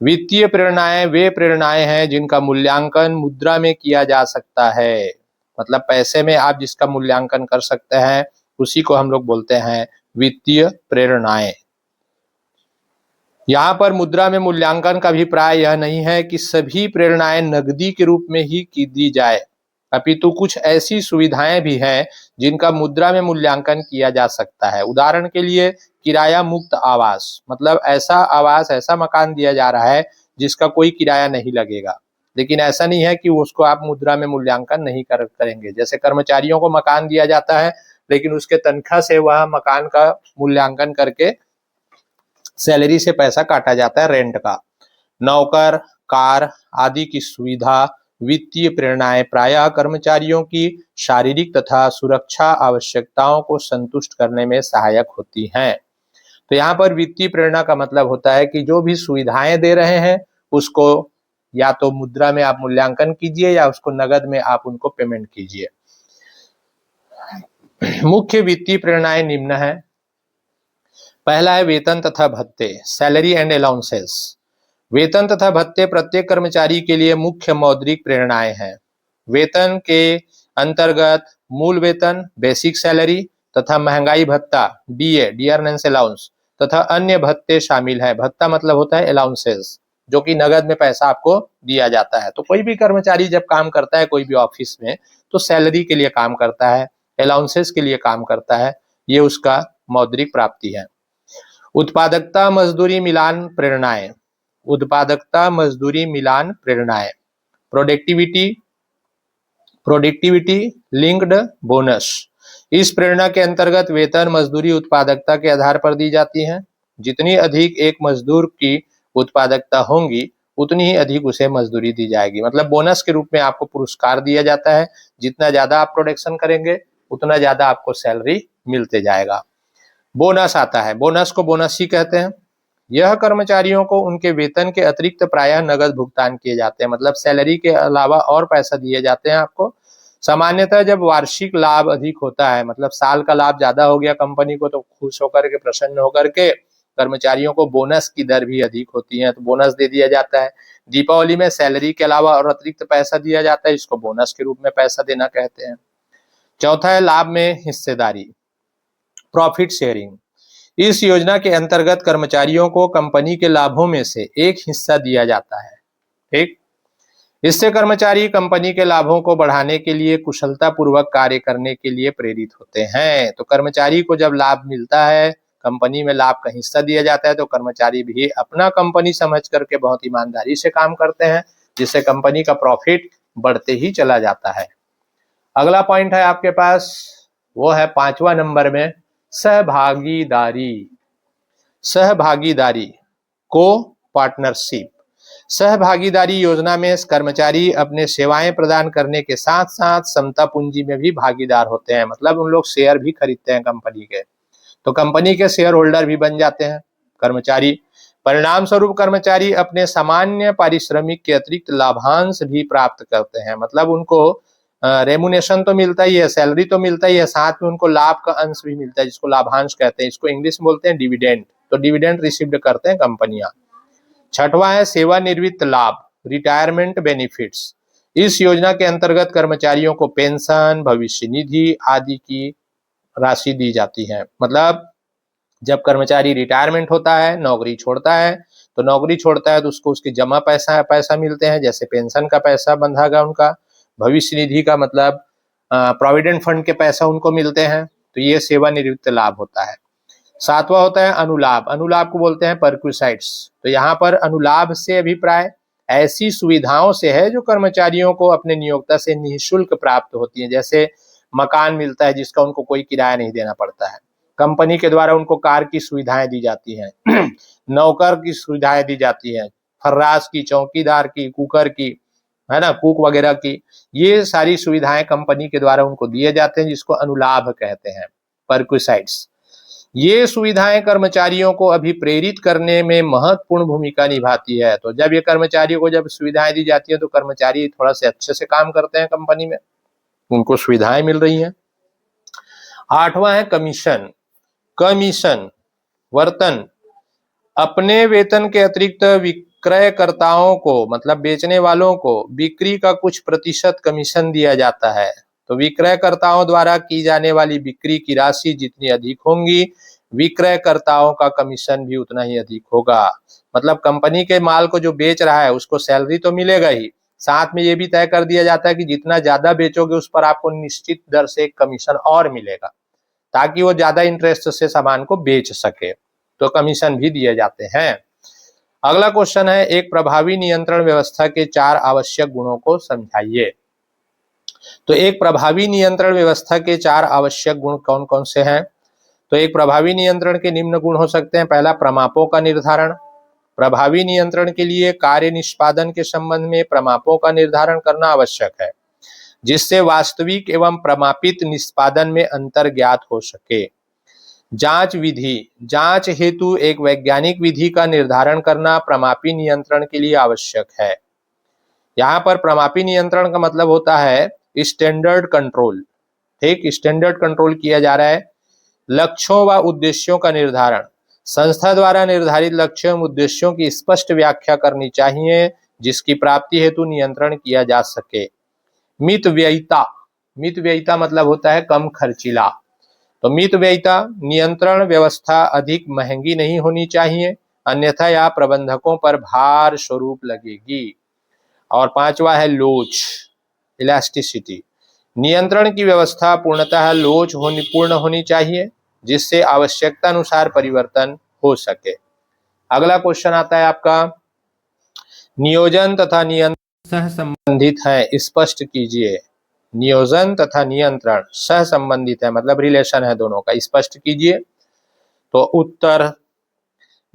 वित्तीय प्रेरणाएं वे प्रेरणाएं हैं जिनका मूल्यांकन मुद्रा में किया जा सकता है। मतलब पैसे में आप जिसका मूल्यांकन कर सकते हैं उसी को हम लोग बोलते हैं वित्तीय प्रेरणाएं। यहाँ पर मुद्रा में मूल्यांकन का अभिप्राय यह नहीं है कि सभी प्रेरणाएं नकदी के रूप में ही की दी जाए, अपितु कुछ ऐसी सुविधाएं भी हैं जिनका मुद्रा में मूल्यांकन किया जा सकता है। उदाहरण के लिए किराया मुक्त आवास, मतलब ऐसा आवास, ऐसा मकान दिया जा रहा है जिसका कोई किराया नहीं लगेगा, लेकिन ऐसा नहीं है कि उसको आप मुद्रा में मूल्यांकन नहीं करेंगे। जैसे कर्मचारियों को मकान दिया जाता है लेकिन उसके तनख्वाह से वह मकान का मूल्यांकन करके सैलरी से पैसा काटा जाता है रेंट का। नौकर, कार आदि की सुविधा वित्तीय प्रेरणाएं प्रायः कर्मचारियों की शारीरिक तथा सुरक्षा आवश्यकताओं को संतुष्ट करने में सहायक होती हैं। तो यहाँ पर वित्तीय प्रेरणा का मतलब होता है कि जो भी सुविधाएं दे रहे हैं उसको या तो मुद्रा में आप मूल्यांकन कीजिए या उसको नगद में आप उनको पेमेंट कीजिए। मुख्य वित्तीय प्रेरणाएं निम्न है। पहला है वेतन तथा भत्ते, सैलरी एंड अलाउंसेस। वेतन तथा भत्ते प्रत्येक कर्मचारी के लिए मुख्य मौद्रिक प्रेरणाएं हैं। वेतन के अंतर्गत मूल वेतन, बेसिक सैलरी तथा महंगाई भत्ता, डीए, डियरनेस अलाउंस तथा अन्य भत्ते शामिल है। भत्ता मतलब होता है अलाउंसेस, जो कि नगद में पैसा आपको दिया जाता है। तो कोई भी कर्मचारी जब काम करता है कोई भी ऑफिस में तो सैलरी के लिए काम करता है, अलाउंसेस के लिए काम करता है, ये उसका मौद्रिक प्राप्ति है। उत्पादकता मजदूरी मिलान प्रेरणाएं, उत्पादकता मजदूरी मिलान प्रेरणाएं, प्रोडक्टिविटी लिंक्ड बोनस। इस प्रेरणा के अंतर्गत वेतन मजदूरी उत्पादकता के आधार पर दी जाती है। जितनी अधिक एक मजदूर की उत्पादकता होगी उतनी ही अधिक उसे मजदूरी दी जाएगी। मतलब बोनस के रूप में आपको पुरस्कार दिया जाता है, जितना ज्यादा आप प्रोडक्शन करेंगे उतना ज्यादा आपको सैलरी मिलते जाएगा। बोनस आता है, बोनस को बोनस ही कहते हैं। यह कर्मचारियों को उनके वेतन के अतिरिक्त प्रायः नगद भुगतान किए जाते हैं, मतलब सैलरी के अलावा और पैसा दिए जाते हैं आपको। सामान्यतः जब वार्षिक लाभ अधिक होता है, मतलब साल का लाभ ज्यादा हो गया कंपनी को, तो खुश होकर के, प्रसन्न होकर के कर्मचारियों को बोनस की दर भी अधिक होती है तो बोनस दे दिया जाता है। दीपावली में सैलरी के अलावा और अतिरिक्त पैसा दिया जाता है, इसको बोनस के रूप में पैसा देना कहते हैं। चौथा है लाभ में हिस्सेदारी, प्रॉफिट शेयरिंग। इस योजना के अंतर्गत कर्मचारियों को कंपनी के लाभों में से एक हिस्सा दिया जाता है। ठीक, इससे कर्मचारी कंपनी के लाभों को बढ़ाने के लिए कुशलता पूर्वक कार्य करने के लिए प्रेरित होते हैं। तो कर्मचारी को जब लाभ मिलता है, कंपनी में लाभ का हिस्सा दिया जाता है, तो कर्मचारी भी अपना कंपनी समझ करके बहुत ईमानदारी से काम करते हैं, जिससे कंपनी का प्रॉफिट बढ़ते ही चला जाता है। अगला पॉइंट है आपके पास, वो है 5वां नंबर में सहभागीदारी। सहभागीदारी को पार्टनरशिप। सहभागीदारी योजना में कर्मचारी अपने सेवाएं प्रदान करने के साथ साथ समता पूंजी में भी भागीदार होते हैं, मतलब उन लोग शेयर भी खरीदते हैं कंपनी के, तो कंपनी के शेयर होल्डर भी बन जाते हैं कर्मचारी। परिणाम स्वरूप कर्मचारी अपने सामान्य पारिश्रमिक के अतिरिक्त लाभांश भी प्राप्त करते हैं, मतलब उनको रेमुनेशन तो मिलता ही है, सैलरी तो मिलता ही है, साथ में उनको लाभ का अंश भी मिलता है, जिसको लाभांश कहते हैं। इसको इंग्लिश में बोलते हैं डिविडेंड। तो डिविडेंड रिसीव्ड करते हैं कंपनियां। छठवां है सेवानिवृत्त लाभ, रिटायरमेंट बेनिफिट्स। इस योजना के अंतर्गत कर्मचारियों को पेंशन, भविष्य निधि आदि की राशि दी जाती है। मतलब जब कर्मचारी रिटायरमेंट होता है, नौकरी छोड़ता है, तो नौकरी छोड़ता है तो उसको उसके जमा पैसा मिलते हैं, जैसे पेंशन का पैसा बंधागा उनका, भविष्य निधि का मतलब प्रोविडेंट फंड के पैसा उनको मिलते हैं, तो ये सेवानिवृत्त लाभ होता है। 7वां होता है अनुलाभ। अनुलाभ को बोलते हैं परक्विसाइट्स। तो यहाँ पर अनुलाभ से अभिप्राय ऐसी सुविधाओं से है जो कर्मचारियों को अपने नियोक्ता से निःशुल्क प्राप्त होती है। जैसे मकान मिलता है जिसका उनको कोई किराया नहीं देना पड़ता है, कंपनी के द्वारा उनको कार की सुविधाएं दी जाती हैं नौकर की सुविधाएं दी जाती है, फर्राश की, चौकीदार की, कुकर की, है ना, कुक वगैरह की, ये सारी सुविधाएं कंपनी के द्वारा उनको दिए जाते हैं, जिसको अनुलाभ कहते हैं, परक्विसाइट्स। ये सुविधाएं कर्मचारियों को अभिप्रेरित करने में महत्वपूर्ण भूमिका निभाती है। तो जब ये कर्मचारियों को जब सुविधाएं दी जाती है तो कर्मचारी थोड़ा से अच्छे से काम करते हैं कंपनी में, उनको सुविधाएं मिल रही हैं। 8वां है कमीशन। कमीशन वर्तन। अपने वेतन के अतिरिक्त विक्रयकर्ताओं को मतलब बेचने वालों को बिक्री का कुछ प्रतिशत कमीशन दिया जाता है। तो विक्रयकर्ताओं द्वारा की जाने वाली बिक्री की राशि जितनी अधिक होंगी, विक्रयकर्ताओं का कमीशन भी उतना ही अधिक होगा। मतलब कंपनी के माल को जो बेच रहा है उसको सैलरी तो मिलेगा ही, साथ में ये भी तय कर दिया जाता है कि जितना ज्यादा बेचोगे उस पर आपको निश्चित दर से एक कमीशन और मिलेगा, ताकि वो ज्यादा इंटरेस्ट से सामान को बेच सके। तो कमीशन भी दिए जाते हैं। अगला क्वेश्चन है, एक प्रभावी नियंत्रण व्यवस्था के 4 आवश्यक गुणों को समझाइए। तो एक प्रभावी नियंत्रण व्यवस्था के 4 आवश्यक गुण कौन कौन से हैं? तो एक प्रभावी नियंत्रण के निम्न गुण हो सकते हैं। पहला, प्रमापों का निर्धारण। प्रभावी नियंत्रण के लिए कार्य निष्पादन के संबंध में प्रमापों का निर्धारण करना आवश्यक है, जिससे वास्तविक एवं प्रमापित निष्पादन में अंतर ज्ञात हो सके। जांच विधि, जांच हेतु एक वैज्ञानिक विधि का निर्धारण करना प्रमापी नियंत्रण के लिए आवश्यक है। यहाँ पर प्रमापी नियंत्रण का मतलब होता है स्टैंडर्ड कंट्रोल। ठीक, स्टैंडर्ड कंट्रोल किया जा रहा है। लक्ष्यों व उद्देश्यों का निर्धारण, संस्था द्वारा निर्धारित लक्ष्यों एवं उद्देश्यों की स्पष्ट व्याख्या करनी चाहिए, जिसकी प्राप्ति हेतु नियंत्रण किया जा सके। मितव्ययिता, मितव्ययिता मतलब होता है कम खर्चीला। तो मितव्ययिता, नियंत्रण व्यवस्था अधिक महंगी नहीं होनी चाहिए, अन्यथा यह प्रबंधकों पर भार स्वरूप लगेगी। और पांचवा है लोच, इलास्टिसिटी। नियंत्रण की व्यवस्था पूर्णतः पूर्ण होनी चाहिए, जिससे आवश्यकता अनुसार परिवर्तन हो सके। अगला क्वेश्चन आता है आपका, नियोजन तथा नियंत्रण सह संबंधित है, स्पष्ट कीजिए। नियोजन तथा नियंत्रण सह संबंधित है मतलब रिलेशन है दोनों का, स्पष्ट कीजिए। तो उत्तर,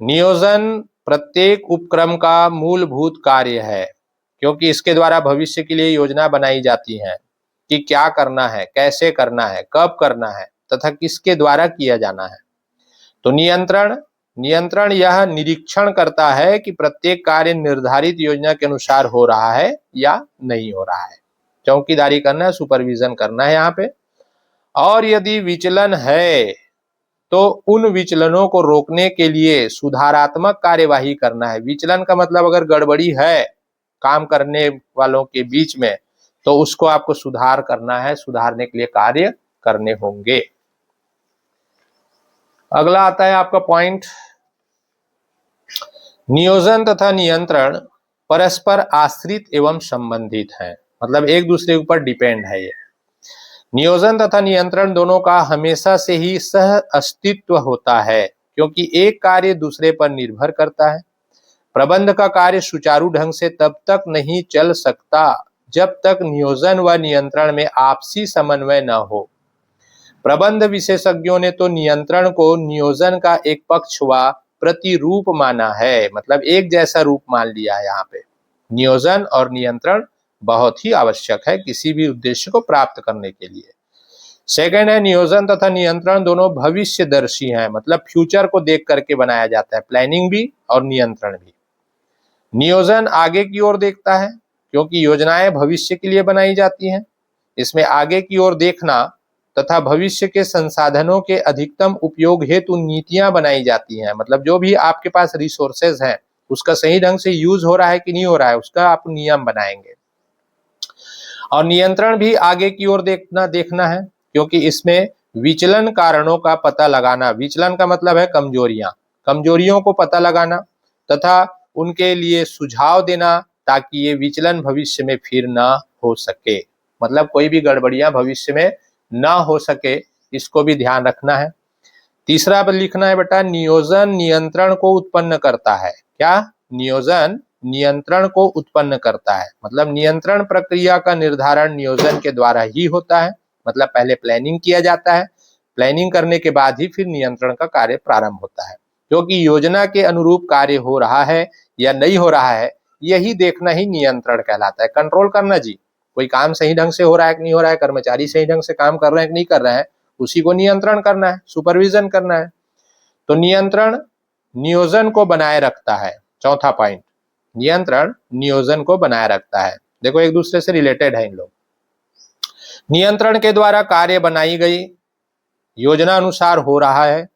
नियोजन प्रत्येक उपक्रम का मूलभूत कार्य है, क्योंकि इसके द्वारा भविष्य के लिए योजना बनाई जाती है कि क्या करना है, कैसे करना है, कब करना है तथा किसके द्वारा किया जाना है। तो नियंत्रण, नियंत्रण यह निरीक्षण करता है कि प्रत्येक कार्य निर्धारित योजना के अनुसार हो रहा है या नहीं हो रहा है। चौकीदारी करना है, सुपरविजन करना है यहाँ पे। और यदि विचलन है तो उन विचलनों को रोकने के लिए सुधारात्मक कार्यवाही करना है। विचलन का मतलब अगर गड़बड़ी है काम करने वालों के बीच में तो उसको आपको सुधार करना है, सुधारने के लिए कार्य करने होंगे। अगला आता है आपका पॉइंट, नियोजन तथा नियंत्रण परस्पर आश्रित एवं संबंधित हैं, मतलब एक दूसरे के ऊपर डिपेंड है। ये नियोजन तथा नियंत्रण दोनों का हमेशा से ही सह अस्तित्व होता है, क्योंकि एक कार्य दूसरे पर निर्भर करता है। प्रबंध का कार्य सुचारू ढंग से तब तक नहीं चल सकता जब तक नियोजन व नियंत्रण में आपसी समन्वय न हो। प्रबंध विशेषज्ञों ने तो नियंत्रण को नियोजन का एक पक्ष व प्रतिरूप माना है, मतलब एक जैसा रूप मान लिया है। यहाँ पे नियोजन और नियंत्रण बहुत ही आवश्यक है किसी भी उद्देश्य को प्राप्त करने के लिए। सेकंड है, नियोजन तथा नियंत्रण दोनों भविष्यदर्शी हैं, मतलब फ्यूचर को देख करके बनाया जाता है, प्लानिंग भी और नियंत्रण भी। नियोजन आगे की ओर देखता है, क्योंकि योजनाएं भविष्य के लिए बनाई जाती हैं। इसमें आगे की ओर देखना तथा भविष्य के संसाधनों के अधिकतम उपयोग हेतु नीतियां बनाई जाती हैं, मतलब जो भी आपके पास रिसोर्सेज हैं उसका सही ढंग से यूज हो रहा है कि नहीं हो रहा है उसका आप नियम बनाएंगे। और नियंत्रण भी आगे की ओर देखना है, क्योंकि इसमें विचलन कारणों का पता लगाना, विचलन का मतलब है कमजोरियों को पता लगाना तथा उनके लिए सुझाव देना, ताकि ये विचलन भविष्य में फिर ना हो सके, मतलब कोई भी गड़बड़ियां भविष्य में ना हो सके, इसको भी ध्यान रखना है। तीसरा पर लिखना है बेटा, नियोजन नियंत्रण को उत्पन्न करता है। क्या? नियोजन नियंत्रण को उत्पन्न करता है, मतलब नियंत्रण प्रक्रिया का निर्धारण नियोजन के द्वारा ही होता है, मतलब पहले प्लानिंग किया जाता है, प्लानिंग करने के बाद ही फिर नियंत्रण का कार्य प्रारंभ होता है, क्योंकि योजना के अनुरूप कार्य हो रहा है या नहीं हो रहा है यही देखना ही नियंत्रण कहलाता है। कंट्रोल करना जी, कोई काम सही ढंग से हो रहा है कि नहीं हो रहा है, कर्मचारी सही ढंग से काम कर रहे हैं कि नहीं कर रहे हैं, उसी को नियंत्रण करना है, सुपरविजन करना है। तो नियंत्रण नियोजन को बनाए रखता है। चौथा पॉइंट, नियंत्रण नियोजन को बनाए रखता है। देखो एक दूसरे से रिलेटेड है इन लोग। नियंत्रण के द्वारा कार्य बनाई गई योजना अनुसार हो रहा है,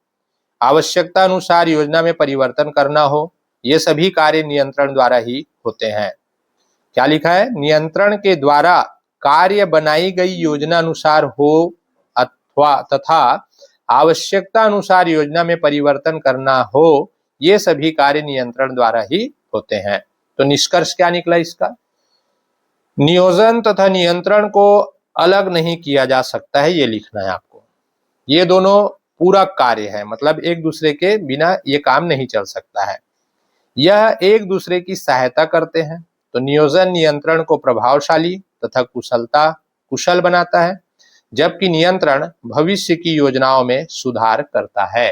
आवश्यकता अनुसार योजना में परिवर्तन करना हो ये सभी कार्य नियंत्रण द्वारा ही होते हैं। क्या लिखा है? नियंत्रण के द्वारा कार्य बनाई गई योजना अनुसार हो अथवा तथा आवश्यकता अनुसार योजना में परिवर्तन करना हो, ये सभी कार्य नियंत्रण द्वारा ही होते हैं। तो निष्कर्ष क्या निकला इसका? नियोजन तथा नियंत्रण को अलग नहीं किया जा सकता है, ये लिखना है आपको। ये दोनों पूरक कार्य है, मतलब एक दूसरे के बिना ये काम नहीं चल सकता है। यह एक दूसरे की सहायता करते हैं। तो नियोजन नियंत्रण को प्रभावशाली तथा कुशल बनाता है, जबकि नियंत्रण भविष्य की योजनाओं में सुधार करता है।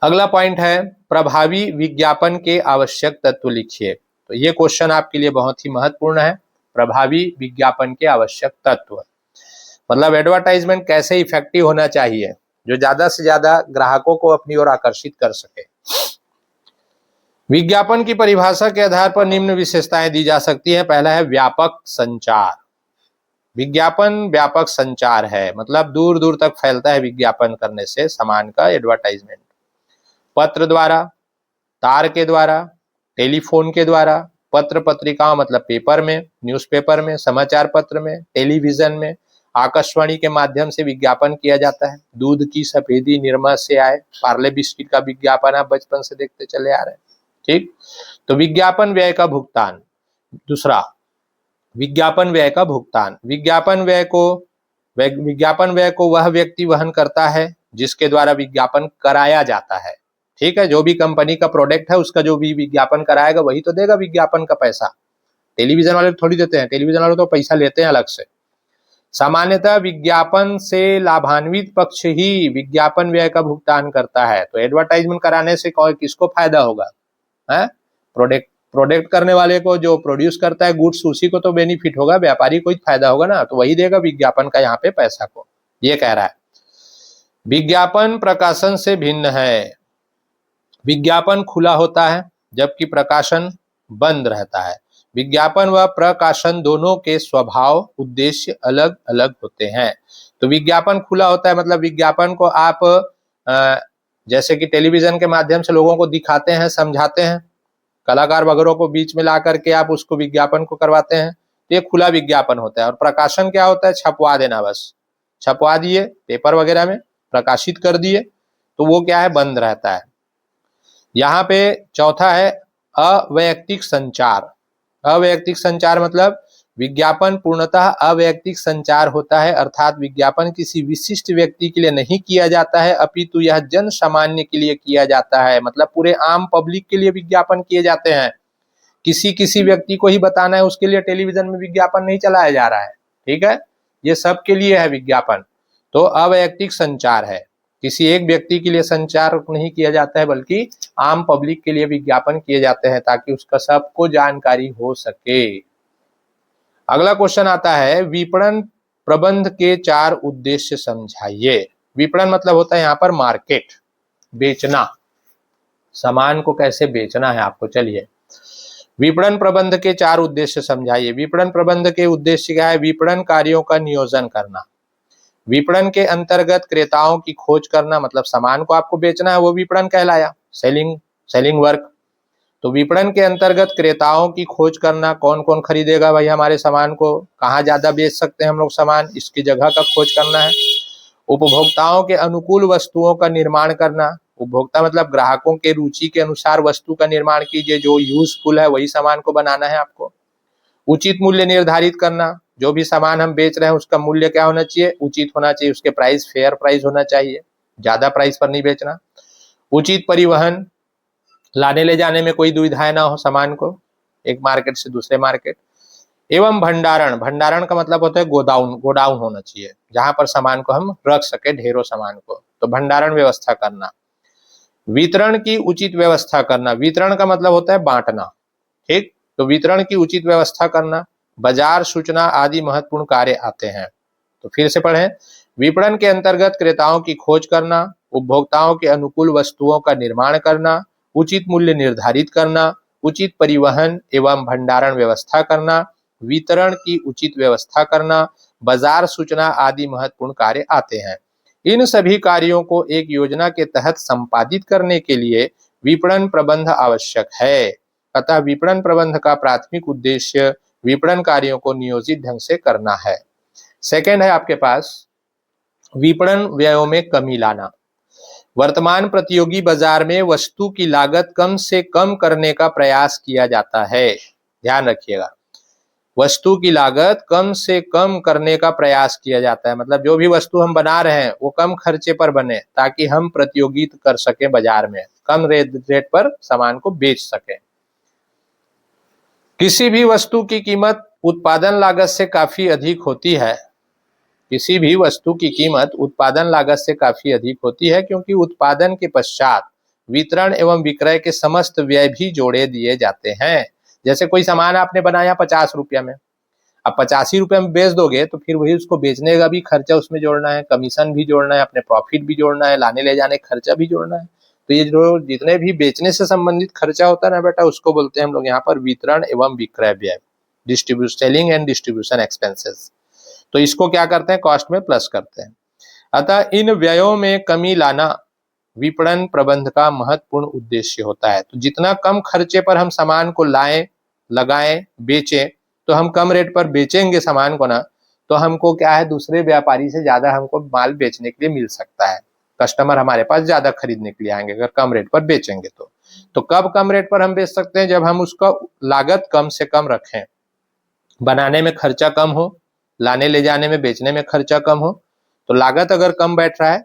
अगला पॉइंट है प्रभावी विज्ञापन के आवश्यक तत्व लिखिए। तो ये क्वेश्चन आपके लिए बहुत ही महत्वपूर्ण है। प्रभावी विज्ञापन के आवश्यक तत्व मतलब एडवर्टाइजमेंट कैसे इफेक्टिव होना चाहिए, जो ज्यादा से ज्यादा ग्राहकों को अपनी ओर आकर्षित कर सके। विज्ञापन की परिभाषा के आधार पर निम्न विशेषताएं दी जा सकती है। पहला है व्यापक संचार। विज्ञापन व्यापक संचार है, मतलब दूर दूर तक फैलता है विज्ञापन करने से सामान का एडवर्टाइजमेंट। पत्र द्वारा, तार के द्वारा, टेलीफोन के द्वारा, पत्र पत्रिकाओं मतलब पेपर में, न्यूज़पेपर में, समाचार पत्र में, टेलीविजन में, आकाशवाणी के माध्यम से विज्ञापन किया जाता है। दूध की सफेदी निरमा से आए, पार्ले बिस्किट का विज्ञापन आप बचपन से देखते चले आ रहे हैं। ठीक, तो विज्ञापन व्यय का भुगतान। दूसरा, विज्ञापन व्यय का भुगतान। विज्ञापन व्यय को वह व्यक्ति वहन करता है जिसके द्वारा विज्ञापन कराया जाता है। ठीक है, जो भी कंपनी का प्रोडक्ट है उसका जो भी विज्ञापन कराएगा वही तो देगा विज्ञापन का पैसा। टेलीविजन वाले थोड़ी देते हैं, टेलीविजन वाले तो पैसा लेते हैं अलग से। सामान्यतः विज्ञापन से लाभान्वित पक्ष ही विज्ञापन व्यय का भुगतान करता है। तो एडवर्टाइजमेंट कराने से किसको फायदा होगा? है प्रोडक्ट करने वाले को, जो प्रोड्यूस करता है गुड्स, उसी को तो बेनिफिट होगा, व्यापारी को ही फायदा होगा ना, तो वही देगा विज्ञापन का यहाँ पे पैसा को। ये कह रहा है। विज्ञापन प्रकाशन से भिन्न है। विज्ञापन खुला होता है जबकि प्रकाशन बंद रहता है। विज्ञापन व प्रकाशन दोनों के स्वभाव, उद्देश्य अलग अलग होते हैं। तो विज्ञापन खुला होता है मतलब विज्ञापन को आप जैसे कि टेलीविजन के माध्यम से लोगों को दिखाते हैं, समझाते हैं, कलाकार वगैरह को बीच में ला करके आप उसको विज्ञापन को करवाते हैं, तो ये खुला विज्ञापन होता है। और प्रकाशन क्या होता है? छपवा देना, बस छपवा दिए पेपर वगैरह में, प्रकाशित कर दिए, तो वो क्या है? बंद रहता है। यहाँ पे चौथा है अवैयक्तिक संचार। अवैयक्तिक संचार मतलब विज्ञापन पूर्णतः अवैयक्तिक संचार होता है, अर्थात विज्ञापन किसी विशिष्ट व्यक्ति के लिए नहीं किया जाता है, अपितु यह जन सामान्य के लिए किया जाता है। मतलब पूरे आम पब्लिक के लिए विज्ञापन किए जाते हैं। किसी व्यक्ति को ही बताना है, उसके लिए टेलीविजन में विज्ञापन नहीं चलाया जा रहा है। ठीक है, ये सबके लिए है विज्ञापन। तो अवैयक्तिक संचार है, किसी एक व्यक्ति के लिए संचार नहीं किया जाता है, बल्कि आम पब्लिक के लिए विज्ञापन किए जाते हैं ताकि उसका सबको जानकारी हो सके। अगला क्वेश्चन आता है विपणन प्रबंध के 4 उद्देश्य समझाइए। विपणन मतलब होता है यहाँ पर मार्केट, बेचना, सामान को कैसे बेचना है आपको। चलिए, विपणन प्रबंध के 4 उद्देश्य समझाइए। विपणन प्रबंध के उद्देश्य क्या है? विपणन कार्यों का नियोजन करना। विपणन के अंतर्गत क्रेताओं की खोज करना, मतलब सामान को आपको बेचना है, वो विपणन कहलाया, सेलिंग वर्क। तो विपणन के अंतर्गत क्रेताओं की खोज करना, कौन कौन खरीदेगा भाई हमारे सामान को, कहाँ ज्यादा बेच सकते हैं हम लोग सामान, इसकी जगह का खोज करना है। उपभोक्ताओं के अनुकूल वस्तुओं का निर्माण करना। उपभोक्ता मतलब ग्राहकों के रुचि के अनुसार वस्तु का निर्माण कीजिए, जो यूजफुल है वही सामान को बनाना है आपको। उचित मूल्य निर्धारित करना, जो भी सामान हम बेच रहे हैं उसका मूल्य क्या होना चाहिए? उचित होना चाहिए, उसके प्राइस फेयर प्राइस होना चाहिए, ज्यादा प्राइस पर नहीं बेचना। उचित परिवहन, लाने ले जाने में कोई दुविधाएं ना हो सामान को एक मार्केट से दूसरे मार्केट। एवं भंडारण का मतलब होता है गोडाउन होना चाहिए, जहां पर सामान को हम रख सके, ढेरों सामान को, तो भंडारण व्यवस्था करना। वितरण की उचित व्यवस्था करना, वितरण का मतलब होता है बांटना। ठीक, तो वितरण की उचित व्यवस्था करना, बाजार सूचना आदि महत्वपूर्ण कार्य आते हैं। तो फिर से पढ़ें। विपणन के अंतर्गत क्रेताओं की खोज करना, उपभोक्ताओं के अनुकूल वस्तुओं का निर्माण करना, उचित मूल्य निर्धारित करना, उचित परिवहन एवं भंडारण व्यवस्था करना, वितरण की उचित व्यवस्था करना, बाजार सूचना आदि महत्वपूर्ण कार्य आते हैं। इन सभी कार्यों को एक योजना के तहत संपादित करने के लिए विपणन प्रबंध आवश्यक है। अतः विपणन प्रबंध का प्राथमिक उद्देश्य विपणन कार्यों को नियोजित ढंग से करना है। सेकंड है आपके पास विपणन व्ययों में कमी लाना। वर्तमान प्रतियोगी बाजार में वस्तु की लागत कम से कम करने का प्रयास किया जाता है। ध्यान रखिएगा, वस्तु की लागत कम से कम करने का प्रयास किया जाता है, मतलब जो भी वस्तु हम बना रहे हैं वो कम खर्चे पर बने ताकि हम प्रतियोगिता कर सके, बाजार में कम रेट पर सामान को बेच सके। किसी भी वस्तु की कीमत उत्पादन लागत से काफी अधिक होती है। किसी भी वस्तु की कीमत उत्पादन लागत से काफी अधिक होती है क्योंकि उत्पादन के पश्चात वितरण एवं विक्रय के समस्त व्यय भी जोड़े दिए जाते हैं। जैसे कोई सामान आपने बनाया 50 रुपया में, अब 85 रुपये में बेच दोगे तो फिर वही उसको बेचने का भी खर्चा उसमें जोड़ना है, कमीशन भी जोड़ना है, अपने प्रॉफिट भी जोड़ना है, लाने ले जाने का खर्चा भी जोड़ना है। तो ये जो जितने भी बेचने से संबंधित खर्चा होता है ना बेटा, उसको बोलते हैं हम लोग यहाँ पर वितरण एवं विक्रय व्यय, सेलिंग एंड डिस्ट्रीब्यूशन एक्सपेंसेस। तो इसको क्या करते हैं, कॉस्ट में प्लस करते हैं। अतः इन व्ययों में कमी लाना विपणन प्रबंध का महत्वपूर्ण उद्देश्य होता है। तो जितना कम खर्चे पर हम सामान को लाएं, लगाएं, बेचें, तो हम कम रेट पर बेचेंगे सामान को ना, तो हमको क्या है, दूसरे व्यापारी से ज्यादा हमको माल बेचने के लिए मिल सकता है, कस्टमर हमारे पास ज्यादा खरीदने के लिए आएंगे अगर कम रेट पर बेचेंगे। तो कब कम रेट पर हम बेच सकते हैं, जब हम उसका लागत कम से कम रखें, बनाने में खर्चा कम हो, लाने ले जाने में, बेचने में खर्चा कम हो। तो लागत अगर कम बैठ रहा है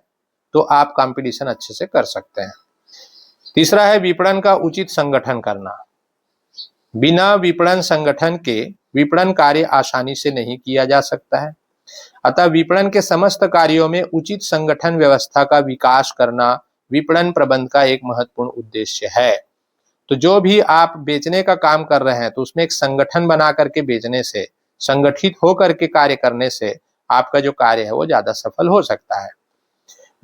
तो आप कंपटीशन अच्छे से कर सकते हैं। तीसरा है विपणन का उचित संगठन करना। बिना विपणन संगठन के विपणन कार्य आसानी से नहीं किया जा सकता है। अतः विपणन के समस्त कार्यों में उचित संगठन व्यवस्था का विकास करना विपणन प्रबंध का एक महत्वपूर्ण उद्देश्य है। तो जो भी आप बेचने का काम कर रहे हैं तो उसमें एक संगठन बना करके बेचने से, संगठित होकर के कार्य करने से आपका जो कार्य है वो ज्यादा सफल हो सकता है।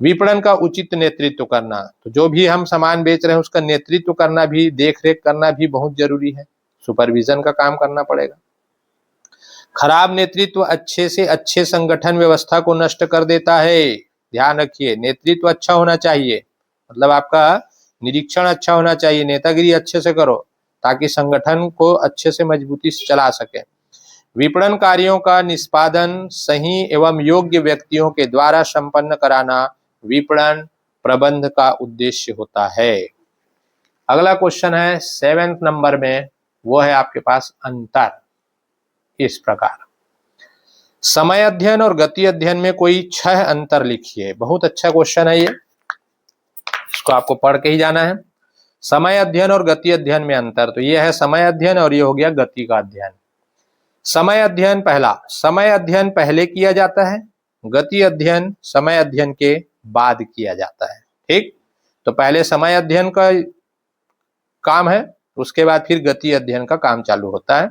विपणन का उचित नेतृत्व करना, तो जो भी हम सामान बेच रहे हैं उसका नेतृत्व करना भी, देख रेख करना भी बहुत जरूरी है, सुपरविजन का काम करना पड़ेगा। खराब नेतृत्व अच्छे से अच्छे संगठन व्यवस्था को नष्ट कर देता है। ध्यान रखिए, नेतृत्व अच्छा होना चाहिए, मतलब आपका निरीक्षण अच्छा होना चाहिए, नेतागिरी अच्छे से करो ताकि संगठन को अच्छे से मजबूती से चला सके। विपणन कार्यों का निष्पादन सही एवं योग्य व्यक्तियों के द्वारा संपन्न कराना विपणन प्रबंध का उद्देश्य होता है। अगला क्वेश्चन है 7th नंबर में, वो है आपके पास अंतर। इस प्रकार समय अध्ययन और गति अध्ययन में कोई 6 अंतर लिखिए। बहुत अच्छा क्वेश्चन है ये, इसको आपको पढ़ के ही जाना है। समय अध्ययन और गति अध्ययन में अंतर, तो ये है समय अध्ययन और ये हो गया गति का अध्ययन। समय अध्ययन पहला, समय अध्ययन पहले किया जाता है, गति अध्ययन समय अध्ययन के बाद किया जाता है। ठीक, तो पहले समय अध्ययन का काम है, उसके बाद फिर गति अध्ययन का काम चालू होता है।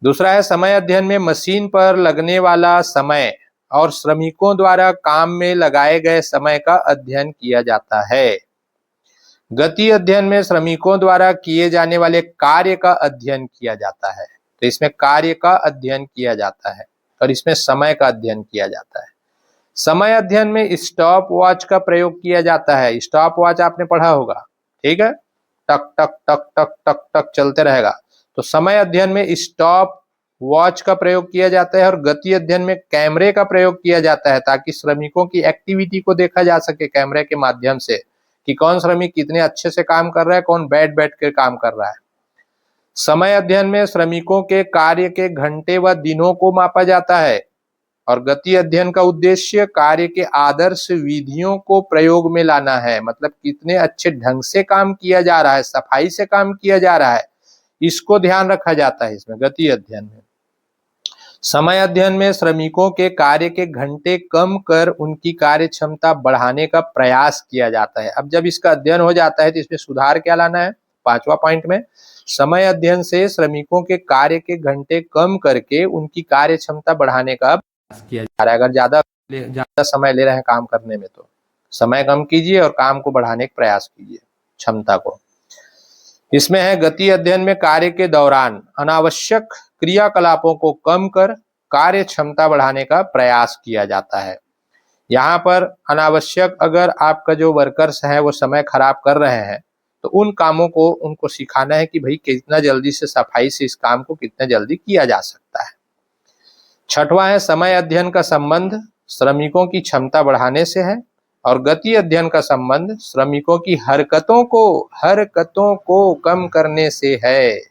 दूसरा है समय अध्ययन में मशीन पर लगने वाला समय और श्रमिकों द्वारा काम में लगाए गए समय का अध्ययन किया जाता है। गति अध्ययन में श्रमिकों द्वारा किए जाने वाले कार्य का अध्ययन किया जाता है। तो इसमें कार्य का अध्ययन किया जाता है और इसमें समय का अध्ययन किया जाता है। समय अध्ययन में स्टॉप वॉच का प्रयोग किया जाता है। स्टॉप वॉच आपने पढ़ा होगा, ठीक है, टक टक टक टक टक टक चलते रहेगा। तो समय अध्ययन में स्टॉप वॉच का प्रयोग किया जाता है और गति अध्ययन में कैमरे का प्रयोग किया जाता है ताकि श्रमिकों की एक्टिविटी को देखा जा सके कैमरे के माध्यम से कि कौन श्रमिक कितने अच्छे से काम कर रहा है, कौन बैठ बैठ कर काम कर रहा है। समय अध्ययन में श्रमिकों के कार्य के घंटे व दिनों को मापा जाता है और गति अध्ययन का उद्देश्य कार्य के आदर्श विधियों को प्रयोग में लाना है, मतलब कितने अच्छे ढंग से काम किया जा रहा है, सफाई से काम किया जा रहा है, इसको ध्यान रखा जाता है इसमें गति अध्ययन में। समय अध्ययन में श्रमिकों के कार्य के घंटे कम कर उनकी कार्य क्षमता बढ़ाने का प्रयास किया जाता है। अब जब इसका अध्ययन हो जाता है तो इसमें सुधार क्या लाना है, 5वां पॉइंट में, समय अध्ययन से श्रमिकों के कार्य के घंटे कम करके उनकी कार्य क्षमता बढ़ाने का प्रयास किया जा रहा है। अगर ज्यादा समय ले रहे हैं काम करने में तो समय कम कीजिए और काम को बढ़ाने का प्रयास कीजिए, क्षमता को। इसमें है गति अध्ययन में कार्य के दौरान अनावश्यक क्रियाकलापों को कम कर कार्य क्षमता बढ़ाने का प्रयास किया जाता है। यहाँ पर अनावश्यक, अगर आपका जो वर्कर्स है वो समय खराब कर रहे हैं तो उन कामों को उनको सिखाना है कि भाई कितना जल्दी से सफाई से इस काम को कितना जल्दी किया जा सकता है। छठवां है समय अध्ययन का संबंध श्रमिकों की क्षमता बढ़ाने से है और गति अध्ययन का संबंध श्रमिकों की हरकतों को कम करने से है।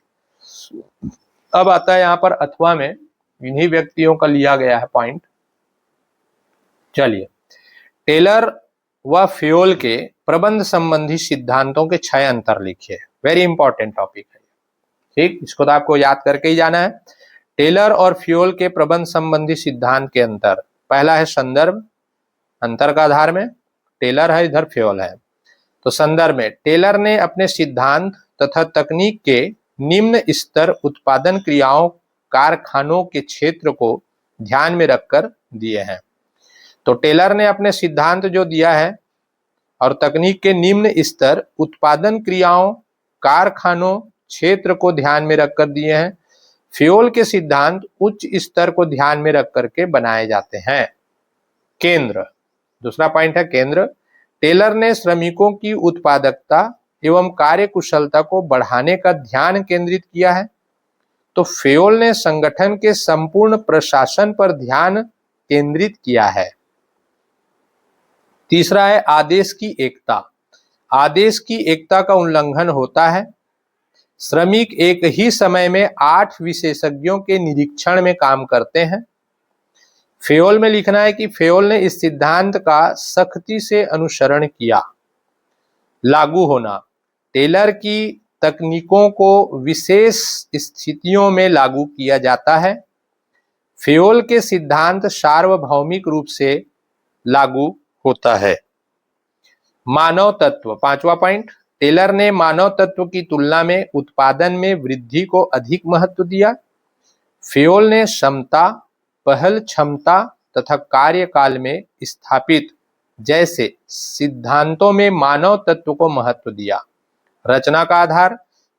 अब आता है यहाँ पर अथवा में इन्हीं व्यक्तियों का लिया गया है पॉइंट। चलिए, टेलर व फ्योल के प्रबंध संबंधी सिद्धांतों के 6 अंतर लिखिए। वेरी इंपॉर्टेंट टॉपिक है, ठीक, इसको तो आपको याद करके ही जाना है। टेलर और फ्योल के प्रबंध संबंधी सिद्धांत के अंतर, पहला है संदर्भ, अंतर का आधार में टेलर है, इधर फ्योल है। तो संदर्भ में टेलर ने अपने सिद्धांत तथा तकनीक के निम्न स्तर उत्पादन क्रियाओं कारखानों के क्षेत्र को ध्यान में रखकर दिए हैं। तो टेलर ने अपने सिद्धांत जो दिया है और तकनीक के निम्न स्तर उत्पादन क्रियाओं कारखानों क्षेत्र को ध्यान में रखकर दिए हैं। फ्योल के सिद्धांत उच्च स्तर को ध्यान में रख करके बनाए जाते हैं। केंद्र, दूसरा पॉइंट है केंद्र। टेलर ने श्रमिकों की उत्पादकता एवं कार्य कुशलता को बढ़ाने का ध्यान केंद्रित किया है, तो फ्योल ने संगठन के संपूर्ण प्रशासन पर ध्यान केंद्रित किया है। तीसरा है आदेश की एकता। आदेश की एकता का उल्लंघन होता है। श्रमिक एक ही समय में 8 विशेषज्ञों के निरीक्षण में काम करते हैं। फ्योल में लिखना है कि फ्योल ने इस सिद्धांत का सख्ती से अनुसरण किया। लागू होना, टेलर की तकनीकों को विशेष स्थितियों में लागू किया जाता है। फ्योल के सिद्धांत सार्वभौमिक रूप से लागू होता है। मानव तत्व, पांचवा पॉइंट, टेलर ने मानव तत्व की तुलना में उत्पादन में वृद्धि को अधिक महत्व दिया। फ्योल ने समता, पहल क्षमता तथा कार्यकाल में स्थापित जैसे सिद्धांतों में मानव तत्व को महत्व दिया। रचना का आधार,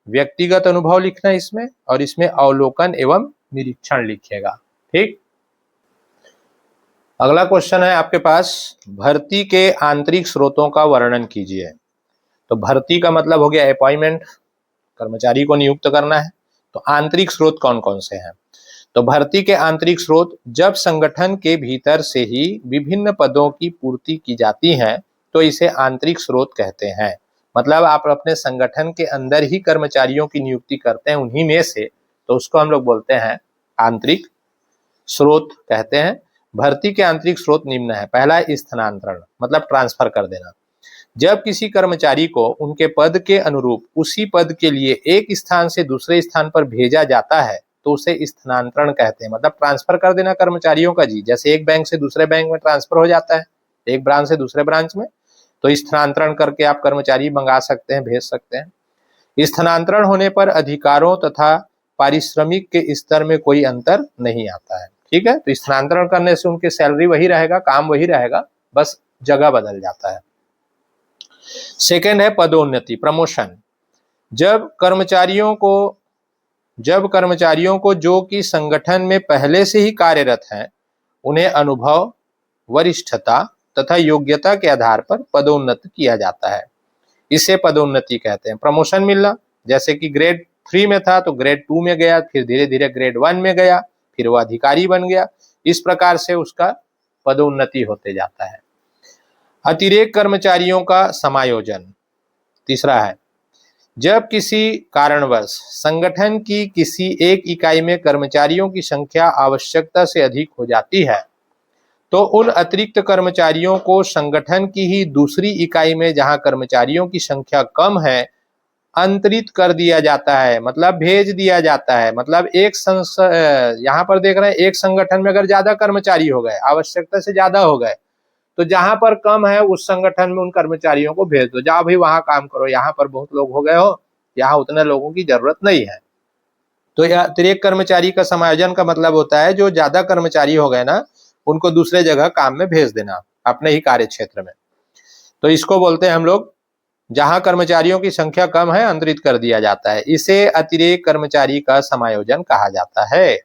व्यक्तिगत अनुभव लिखना इसमें, और इसमें अवलोकन एवं निरीक्षण लिखिएगा। ठीक, अगला क्वेश्चन है आपके पास, भर्ती के आंतरिक स्रोतों का वर्णन कीजिए। तो भर्ती का मतलब हो गया अपॉइंटमेंट, कर्मचारी को नियुक्त करना है। तो आंतरिक स्रोत कौन कौन से हैं? तो भर्ती के आंतरिक स्रोत, जब संगठन के भीतर से ही विभिन्न पदों की पूर्ति की जाती है तो इसे आंतरिक स्रोत कहते हैं। मतलब आप अपने संगठन के अंदर ही कर्मचारियों की नियुक्ति करते हैं उन्हीं में से, तो उसको हम लोग बोलते हैं आंतरिक स्रोत कहते हैं। भर्ती के आंतरिक स्रोत निम्न है। पहला है स्थानांतरण, मतलब ट्रांसफर कर देना। जब किसी कर्मचारी को उनके पद के अनुरूप उसी पद के लिए एक स्थान से दूसरे स्थान पर भेजा जाता है तो उसे स्थानांतरण कहते हैं। मतलब ट्रांसफर कर देना कर्मचारियों का जी, जैसे एक बैंक से दूसरे बैंक में ट्रांसफर हो जाता है, एक ब्रांच से दूसरे ब्रांच में, तो स्थानांतरण करके आप कर्मचारी मंगा सकते हैं, भेज सकते हैं। स्थानांतरण होने पर अधिकारों तथा पारिश्रमिक के स्तर में कोई अंतर नहीं आता है। ठीक है, तो स्थानांतरण करने से उनकी सैलरी वही रहेगा, काम वही रहेगा, बस जगह बदल जाता है। सेकेंड है पदोन्नति, प्रमोशन। जब कर्मचारियों को जो कि संगठन में पहले से ही कार्यरत हैं, उन्हें अनुभव, वरिष्ठता तथा योग्यता के आधार पर पदोन्नत किया जाता है। इसे पदोन्नति कहते हैं। प्रमोशन मिलना, जैसे कि ग्रेड 3 में था तो ग्रेड 2 में गया, फिर धीरे धीरे ग्रेड 1 में गया, फिर वो अधिकारी बन गया। इस प्रकार से उसका पदोन्नति होते जाता है। अतिरिक्त कर्मचारियों का समायोजन, तीसरा है, जब किसी कारणवश संगठन की किसी एक इकाई में कर्मचारियों की संख्या आवश्यकता से अधिक हो जाती है तो उन अतिरिक्त कर्मचारियों को संगठन की ही दूसरी इकाई में जहां कर्मचारियों की संख्या कम है अंतरित कर दिया जाता है, मतलब भेज दिया जाता है। मतलब यहाँ पर देख रहे हैं, एक संगठन में अगर ज्यादा कर्मचारी हो गए, आवश्यकता से ज्यादा हो गए, तो जहां पर कम है उस संगठन में उन कर्मचारियों को भेज दो, जाओ भाई वहां काम करो, यहाँ पर बहुत लोग हो गए हो, यहाँ उतने लोगों की जरूरत नहीं है। तो यह अतिरिक्त कर्मचारी का समायोजन का मतलब होता है जो ज्यादा कर्मचारी हो गए ना, उनको दूसरे जगह काम में भेज देना अपने ही कार्य क्षेत्र में। तो इसको बोलते हैं हम लोग, जहां कर्मचारियों की संख्या कम है अंतरित कर दिया जाता है, इसे अतिरिक्त कर्मचारी का समायोजन कहा जाता है।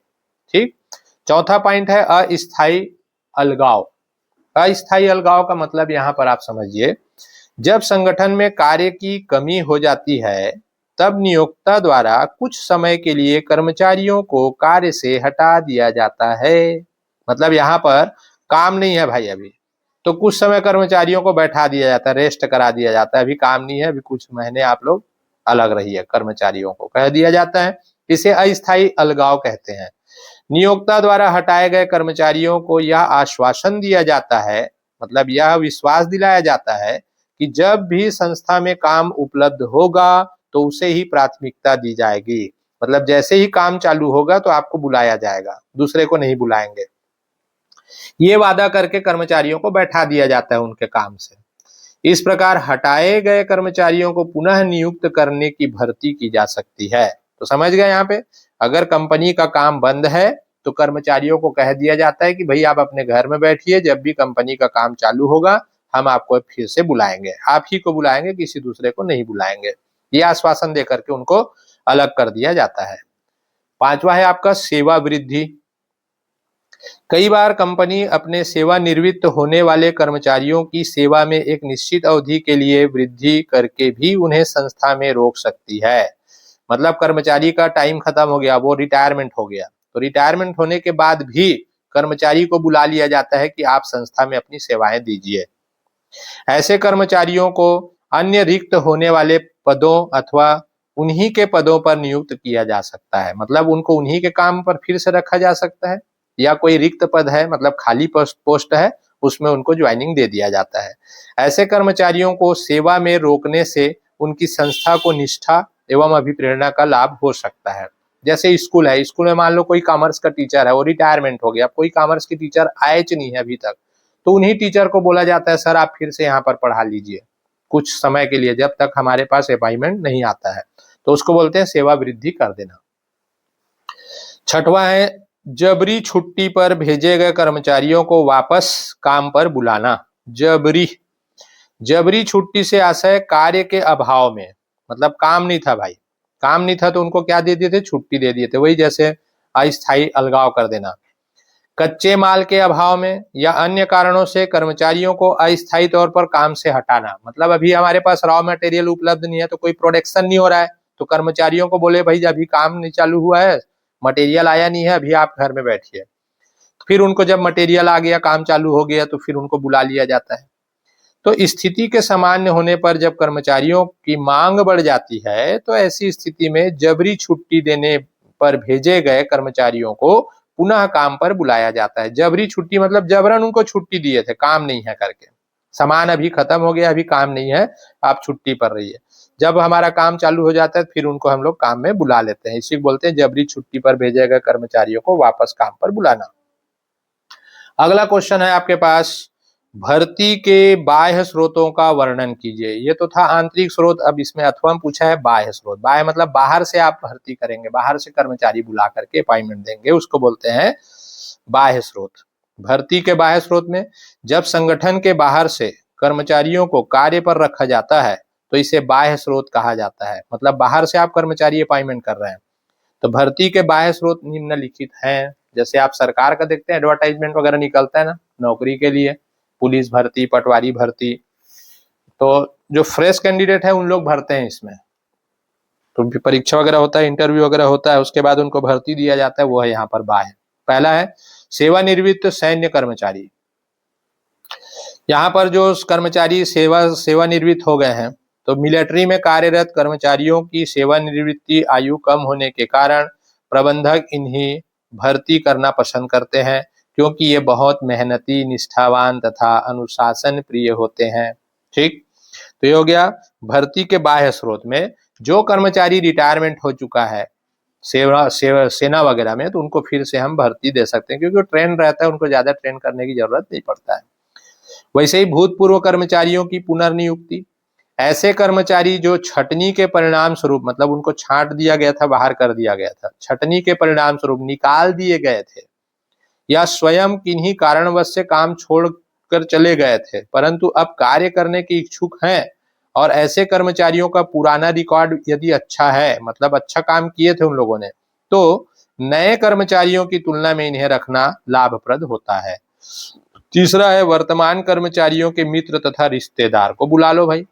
ठीक, चौथा पॉइंट है अस्थायी अलगाव। अस्थायी अलगाव का मतलब यहां पर आप समझिए, जब संगठन में कार्य की कमी हो जाती है तब नियोक्ता द्वारा कुछ समय के लिए कर्मचारियों को कार्य से हटा दिया जाता है। मतलब यहाँ पर काम नहीं है भाई अभी, तो कुछ समय कर्मचारियों को बैठा दिया जाता है, रेस्ट करा दिया जाता है, अभी काम नहीं है, अभी कुछ महीने आप लोग अलग रहिए, कर्मचारियों को कह दिया जाता है। इसे अस्थायी अलगाव कहते हैं। नियोक्ता द्वारा हटाए गए कर्मचारियों को यह आश्वासन दिया जाता है, मतलब यह विश्वास दिलाया जाता है कि जब भी संस्था में काम उपलब्ध होगा तो उसे ही प्राथमिकता दी जाएगी। मतलब जैसे ही काम चालू होगा तो आपको बुलाया जाएगा, दूसरे को नहीं बुलाएंगे। ये वादा करके कर्मचारियों को बैठा दिया जाता है उनके काम से। इस प्रकार हटाए गए कर्मचारियों को पुनः नियुक्त करने की भर्ती की जा सकती है। तो समझ गए, यहाँ पे अगर कंपनी का काम बंद है तो कर्मचारियों को कह दिया जाता है कि भाई आप अपने घर में बैठिए, जब भी कंपनी का काम चालू होगा हम आपको फिर से बुलाएंगे, आप ही को बुलाएंगे, किसी दूसरे को नहीं बुलाएंगे। ये आश्वासन देकर के उनको अलग कर दिया जाता है। पांचवा है आपका सेवा वृद्धि। कई बार कंपनी अपने सेवानिवृत्त होने वाले कर्मचारियों की सेवा में एक निश्चित अवधि के लिए वृद्धि करके भी उन्हें संस्था में रोक सकती है। मतलब कर्मचारी का टाइम खत्म हो गया, वो रिटायरमेंट हो गया, तो रिटायरमेंट होने के बाद भी कर्मचारी को बुला लिया जाता है कि आप संस्था में अपनी सेवाएं दीजिए। ऐसे कर्मचारियों को अन्य रिक्त होने वाले पदों अथवा उन्हीं के पदों पर नियुक्त किया जा सकता है। मतलब उनको उन्हीं के काम पर फिर से रखा जा सकता है, या कोई रिक्त पद है, मतलब खाली पोस्ट है, उसमें उनको ज्वाइनिंग दे दिया जाता है। ऐसे कर्मचारियों को सेवा में रोकने से उनकी संस्था को निष्ठा एवं अभिप्रेरणा का लाभ हो सकता है। जैसे स्कूल है, स्कूल में मान लो कोई कॉमर्स का टीचर है, वो रिटायरमेंट हो गया, कोई कॉमर्स के टीचर आए नहीं है अभी तक, तो उन्हीं टीचर को बोला जाता है सर आप फिर से यहाँ पर पढ़ा लीजिए कुछ समय के लिए, जब तक हमारे पास अपॉइंटमेंट नहीं आता है, तो उसको बोलते हैं सेवा वृद्धि कर देना। छठवां है जबरी छुट्टी पर भेजे गए कर्मचारियों को वापस काम पर बुलाना। जबरी छुट्टी से आशय कार्य के अभाव में, मतलब काम नहीं था भाई, काम नहीं था तो उनको क्या दे दिए थे, छुट्टी दे दिए थे। वही जैसे अस्थायी अलगाव कर देना। कच्चे माल के अभाव में या अन्य कारणों से कर्मचारियों को अस्थायी तौर पर काम से हटाना। मतलब अभी हमारे पास रॉ मटेरियल उपलब्ध नहीं है, तो कोई प्रोडक्शन नहीं हो रहा है, तो कर्मचारियों को बोले भाई अभी काम नहीं चालू हुआ है, मटेरियल आया नहीं है, अभी आप घर में बैठिए। फिर उनको जब मटेरियल आ गया, काम चालू हो गया, तो फिर उनको बुला लिया जाता है। तो स्थिति के सामान्य होने पर जब कर्मचारियों की मांग बढ़ जाती है तो ऐसी स्थिति में जबरी छुट्टी देने पर भेजे गए कर्मचारियों को पुनः काम पर बुलाया जाता है। जबरी छुट्टी मतलब जबरन उनको छुट्टी दिए थे, काम नहीं है करके, सामान अभी खत्म हो गया, अभी काम नहीं है, आप छुट्टी पर रहिए। जब हमारा काम चालू हो जाता है फिर उनको हम लोग काम में बुला लेते हैं, इसी को बोलते हैं जबरी छुट्टी पर भेजे गए कर्मचारियों को वापस काम पर बुलाना। अगला क्वेश्चन है आपके पास, भर्ती के बाह्य स्रोतों का वर्णन कीजिए। ये तो था आंतरिक स्रोत, अब इसमें अथवा पूछा है बाह्य स्रोत। बाह्य मतलब बाहर से आप भर्ती करेंगे, बाहर से कर्मचारी बुला करके अपॉइंटमेंट देंगे, उसको बोलते हैं बाह्य स्रोत। भर्ती के बाह्य स्रोत में जब संगठन के बाहर से कर्मचारियों को कार्य पर रखा जाता है तो इसे बाह्य स्रोत कहा जाता है। मतलब बाहर से आप कर्मचारी अपॉइंटमेंट कर रहे हैं। तो भर्ती के बाह्य स्रोत निम्नलिखित हैं। जैसे आप सरकार का देखते हैं एडवर्टाइजमेंट वगैरह निकलता है ना नौकरी के लिए, पुलिस भर्ती, पटवारी भर्ती, तो जो फ्रेश कैंडिडेट है उन लोग भरते हैं इसमें। तो परीक्षा वगैरह होता है, इंटरव्यू वगैरह होता है, उसके बाद उनको भर्ती दिया जाता है, वो है यहाँ पर बाह्य। पहला है सेवानिवृत्त सैन्य कर्मचारी। यहाँ पर जो कर्मचारी सेवानिवृत्त हो गए हैं, तो मिलिट्री में कार्यरत कर्मचारियों की सेवानिवृत्ति आयु कम होने के कारण प्रबंधक इन्हें भर्ती करना पसंद करते हैं, क्योंकि ये बहुत मेहनती, निष्ठावान तथा अनुशासन प्रिय होते हैं। ठीक, तो ये हो गया भर्ती के बाह्य स्रोत में। जो कर्मचारी रिटायरमेंट हो चुका है सेना वगैरह में, तो उनको फिर से हम भर्ती दे सकते हैं, क्योंकि ट्रेन रहता है, उनको ज्यादा ट्रेन करने की जरूरत नहीं पड़ता है। वैसे ही भूतपूर्व कर्मचारियों की पुनर्नियुक्ति। ऐसे कर्मचारी जो छटनी के परिणाम स्वरूप, मतलब उनको छांट दिया गया था, बाहर कर दिया गया था, छटनी के परिणाम स्वरूप निकाल दिए गए थे, या स्वयं किन्हीं कारणवश से काम छोड़कर चले गए थे, परंतु अब कार्य करने के इच्छुक हैं, और ऐसे कर्मचारियों का पुराना रिकॉर्ड यदि अच्छा है, मतलब अच्छा काम किए थे उन लोगों ने, तो नए कर्मचारियों की तुलना में इन्हें रखना लाभप्रद होता है। तीसरा है वर्तमान कर्मचारियों के मित्र तथा रिश्तेदार को बुला लो भाई।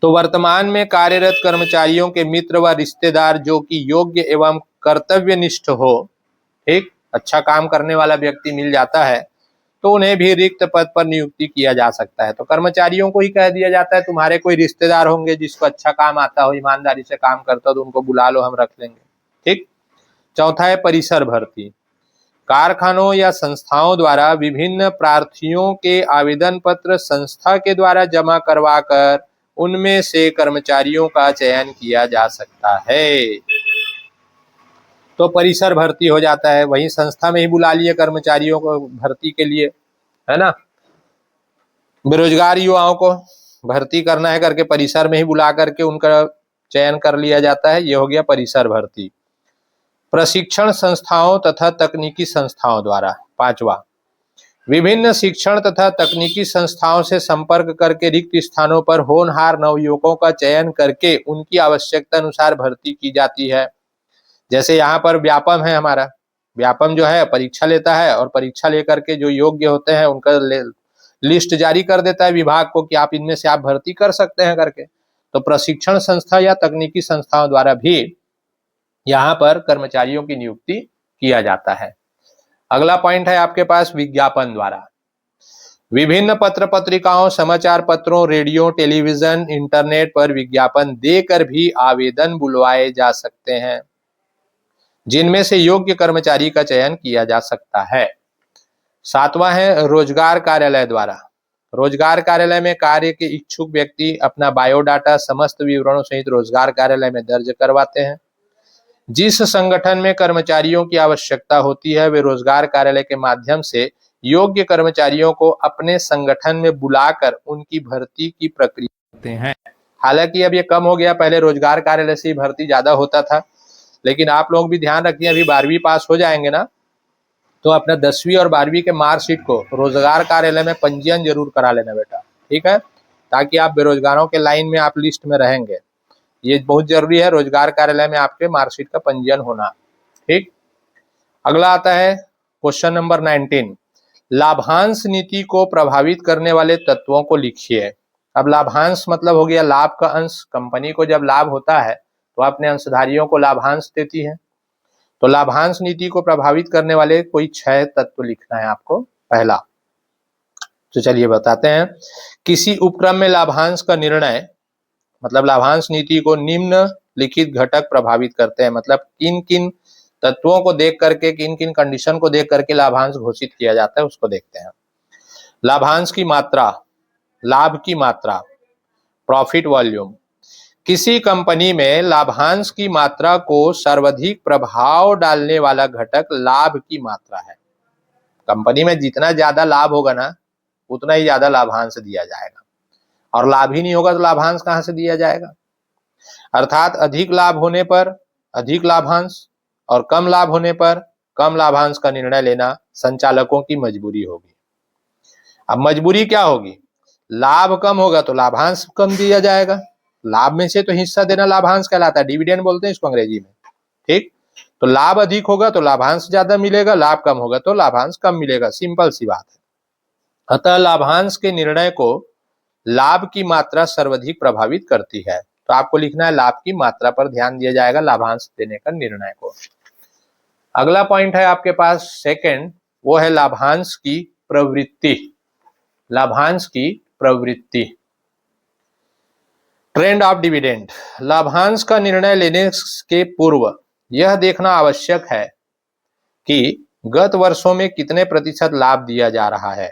तो वर्तमान में कार्यरत कर्मचारियों के मित्र व रिश्तेदार जो कि योग्य एवं कर्तव्यनिष्ठ हो, ठीक, अच्छा काम करने वाला व्यक्ति मिल जाता है तो उन्हें भी रिक्त पद पर नियुक्ति किया जा सकता है। तो कर्मचारियों को ही कह दिया जाता है तुम्हारे कोई रिश्तेदार होंगे जिसको अच्छा काम आता हो, ईमानदारी से काम करता हो, तो उनको बुला लो, हम रख लेंगे, ठीक। चौथा है परिसर भर्ती। कारखानों या संस्थाओं द्वारा विभिन्न प्रार्थियों के आवेदन पत्र संस्था के द्वारा जमा करवाकर उनमें से कर्मचारियों का चयन किया जा सकता है। तो परिसर भर्ती हो जाता है, वही संस्था में ही बुला लिए कर्मचारियों को भर्ती के लिए, है ना। बेरोजगार युवाओं को भर्ती करना है करके परिसर में ही बुला करके उनका चयन कर लिया जाता है। ये हो गया परिसर भर्ती। प्रशिक्षण संस्थाओं तथा तकनीकी संस्थाओं द्वारा। पांचवा, विभिन्न शिक्षण तथा तकनीकी संस्थाओं से संपर्क करके रिक्त स्थानों पर होनहार नवयुवकों का चयन करके उनकी आवश्यकता अनुसार भर्ती की जाती है। जैसे यहाँ पर व्यापम है हमारा, व्यापम जो है परीक्षा लेता है और परीक्षा लेकर के जो योग्य होते हैं उनका लिस्ट जारी कर देता है विभाग को कि आप इनमें से आप भर्ती कर सकते हैं करके। तो प्रशिक्षण संस्था या तकनीकी संस्थाओं द्वारा भी यहाँ पर कर्मचारियों की नियुक्ति किया जाता है। अगला पॉइंट है आपके पास विज्ञापन द्वारा। विभिन्न पत्र पत्रिकाओं, समाचार पत्रों, रेडियो, टेलीविजन, इंटरनेट पर विज्ञापन देकर भी आवेदन बुलवाए जा सकते हैं जिनमें से योग्य कर्मचारी का चयन किया जा सकता है। सातवां है रोजगार कार्यालय द्वारा। रोजगार कार्यालय में कार्य के इच्छुक व्यक्ति अपना बायोडाटा समस्त विवरणों सहित रोजगार कार्यालय में दर्ज करवाते हैं। जिस संगठन में कर्मचारियों की आवश्यकता होती है वे रोजगार कार्यालय के माध्यम से योग्य कर्मचारियों को अपने संगठन में बुलाकर उनकी भर्ती की प्रक्रिया करते हैं। हालांकि अब ये कम हो गया, पहले रोजगार कार्यालय से ही भर्ती ज्यादा होता था, लेकिन आप लोग भी ध्यान रखिए, अभी 12वीं पास हो जाएंगे ना तो अपना 10वीं और 12वीं के मार्कशीट को रोजगार कार्यालय में पंजीयन जरूर करा लेना बेटा, ठीक है, ताकि आप बेरोजगारों के लाइन में आप लिस्ट में रहेंगे। ये बहुत जरूरी है, रोजगार कार्यालय में आपके मार्कशीट का पंजीयन होना, ठीक। अगला आता है क्वेश्चन नंबर 19, लाभांश नीति को प्रभावित करने वाले तत्वों को लिखिए। अब लाभांश मतलब हो गया लाभ का अंश। कंपनी को जब लाभ होता है तो अपने अंशधारियों को लाभांश देती है। तो लाभांश नीति को प्रभावित करने वाले कोई 6 तत्व लिखना है आपको। पहला, तो चलिए बताते हैं। किसी उपक्रम में लाभांश का निर्णय, मतलब लाभांश नीति को निम्नलिखित घटक प्रभावित करते हैं, मतलब किन किन तत्वों को देख करके, किन किन कंडीशन को देख करके लाभांश घोषित किया जाता है उसको देखते हैं। लाभांश की मात्रा, लाभ की मात्रा, प्रॉफिट वॉल्यूम। किसी कंपनी में लाभांश की मात्रा को सर्वाधिक प्रभाव डालने वाला घटक लाभ की मात्रा है। कंपनी में जितना ज्यादा लाभ होगा ना उतना ही ज्यादा लाभांश दिया जाएगा, और लाभ ही नहीं होगा तो लाभांश कहां से दिया जाएगा। अर्थात अधिक लाभ होने पर अधिक लाभांश और कम लाभ होने पर कम लाभांश का निर्णय लेना संचालकों की मजबूरी होगी। अब मजबूरी क्या होगी, लाभ कम होगा तो लाभांश कम दिया जाएगा। लाभ में से तो हिस्सा देना लाभांश कहलाता है, डिविडेंड बोलते हैं इसको अंग्रेजी में, ठीक। तो लाभ अधिक होगा तो लाभांश ज्यादा मिलेगा, लाभ कम होगा तो लाभांश कम मिलेगा, सिंपल सी बात है। अतः लाभांश के निर्णय को लाभ की मात्रा सर्वाधिक प्रभावित करती है। तो आपको लिखना है लाभ की मात्रा पर ध्यान दिया जाएगा लाभांश देने का निर्णय को। अगला पॉइंट है आपके पास सेकंड, वो है लाभांश की प्रवृत्ति। लाभांश की प्रवृत्ति, ट्रेंड ऑफ डिविडेंड। लाभांश का निर्णय लेने के पूर्व यह देखना आवश्यक है कि गत वर्षों में कितने प्रतिशत लाभ दिया जा रहा है,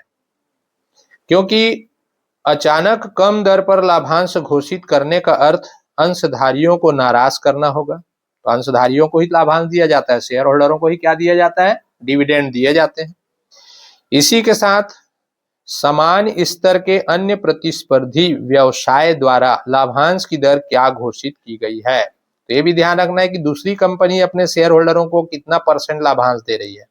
क्योंकि अचानक कम दर पर लाभांश घोषित करने का अर्थ अंशधारियों को नाराज करना होगा। तो अंशधारियों को ही लाभांश दिया जाता है, शेयर होल्डरों को ही क्या दिया जाता है, डिविडेंड दिए जाते हैं। इसी के साथ समान स्तर के अन्य प्रतिस्पर्धी व्यवसाय द्वारा लाभांश की दर क्या घोषित की गई है। तो ये भी ध्यान रखना है कि दूसरी कंपनी अपने शेयर होल्डरों को कितना % लाभांश दे रही है।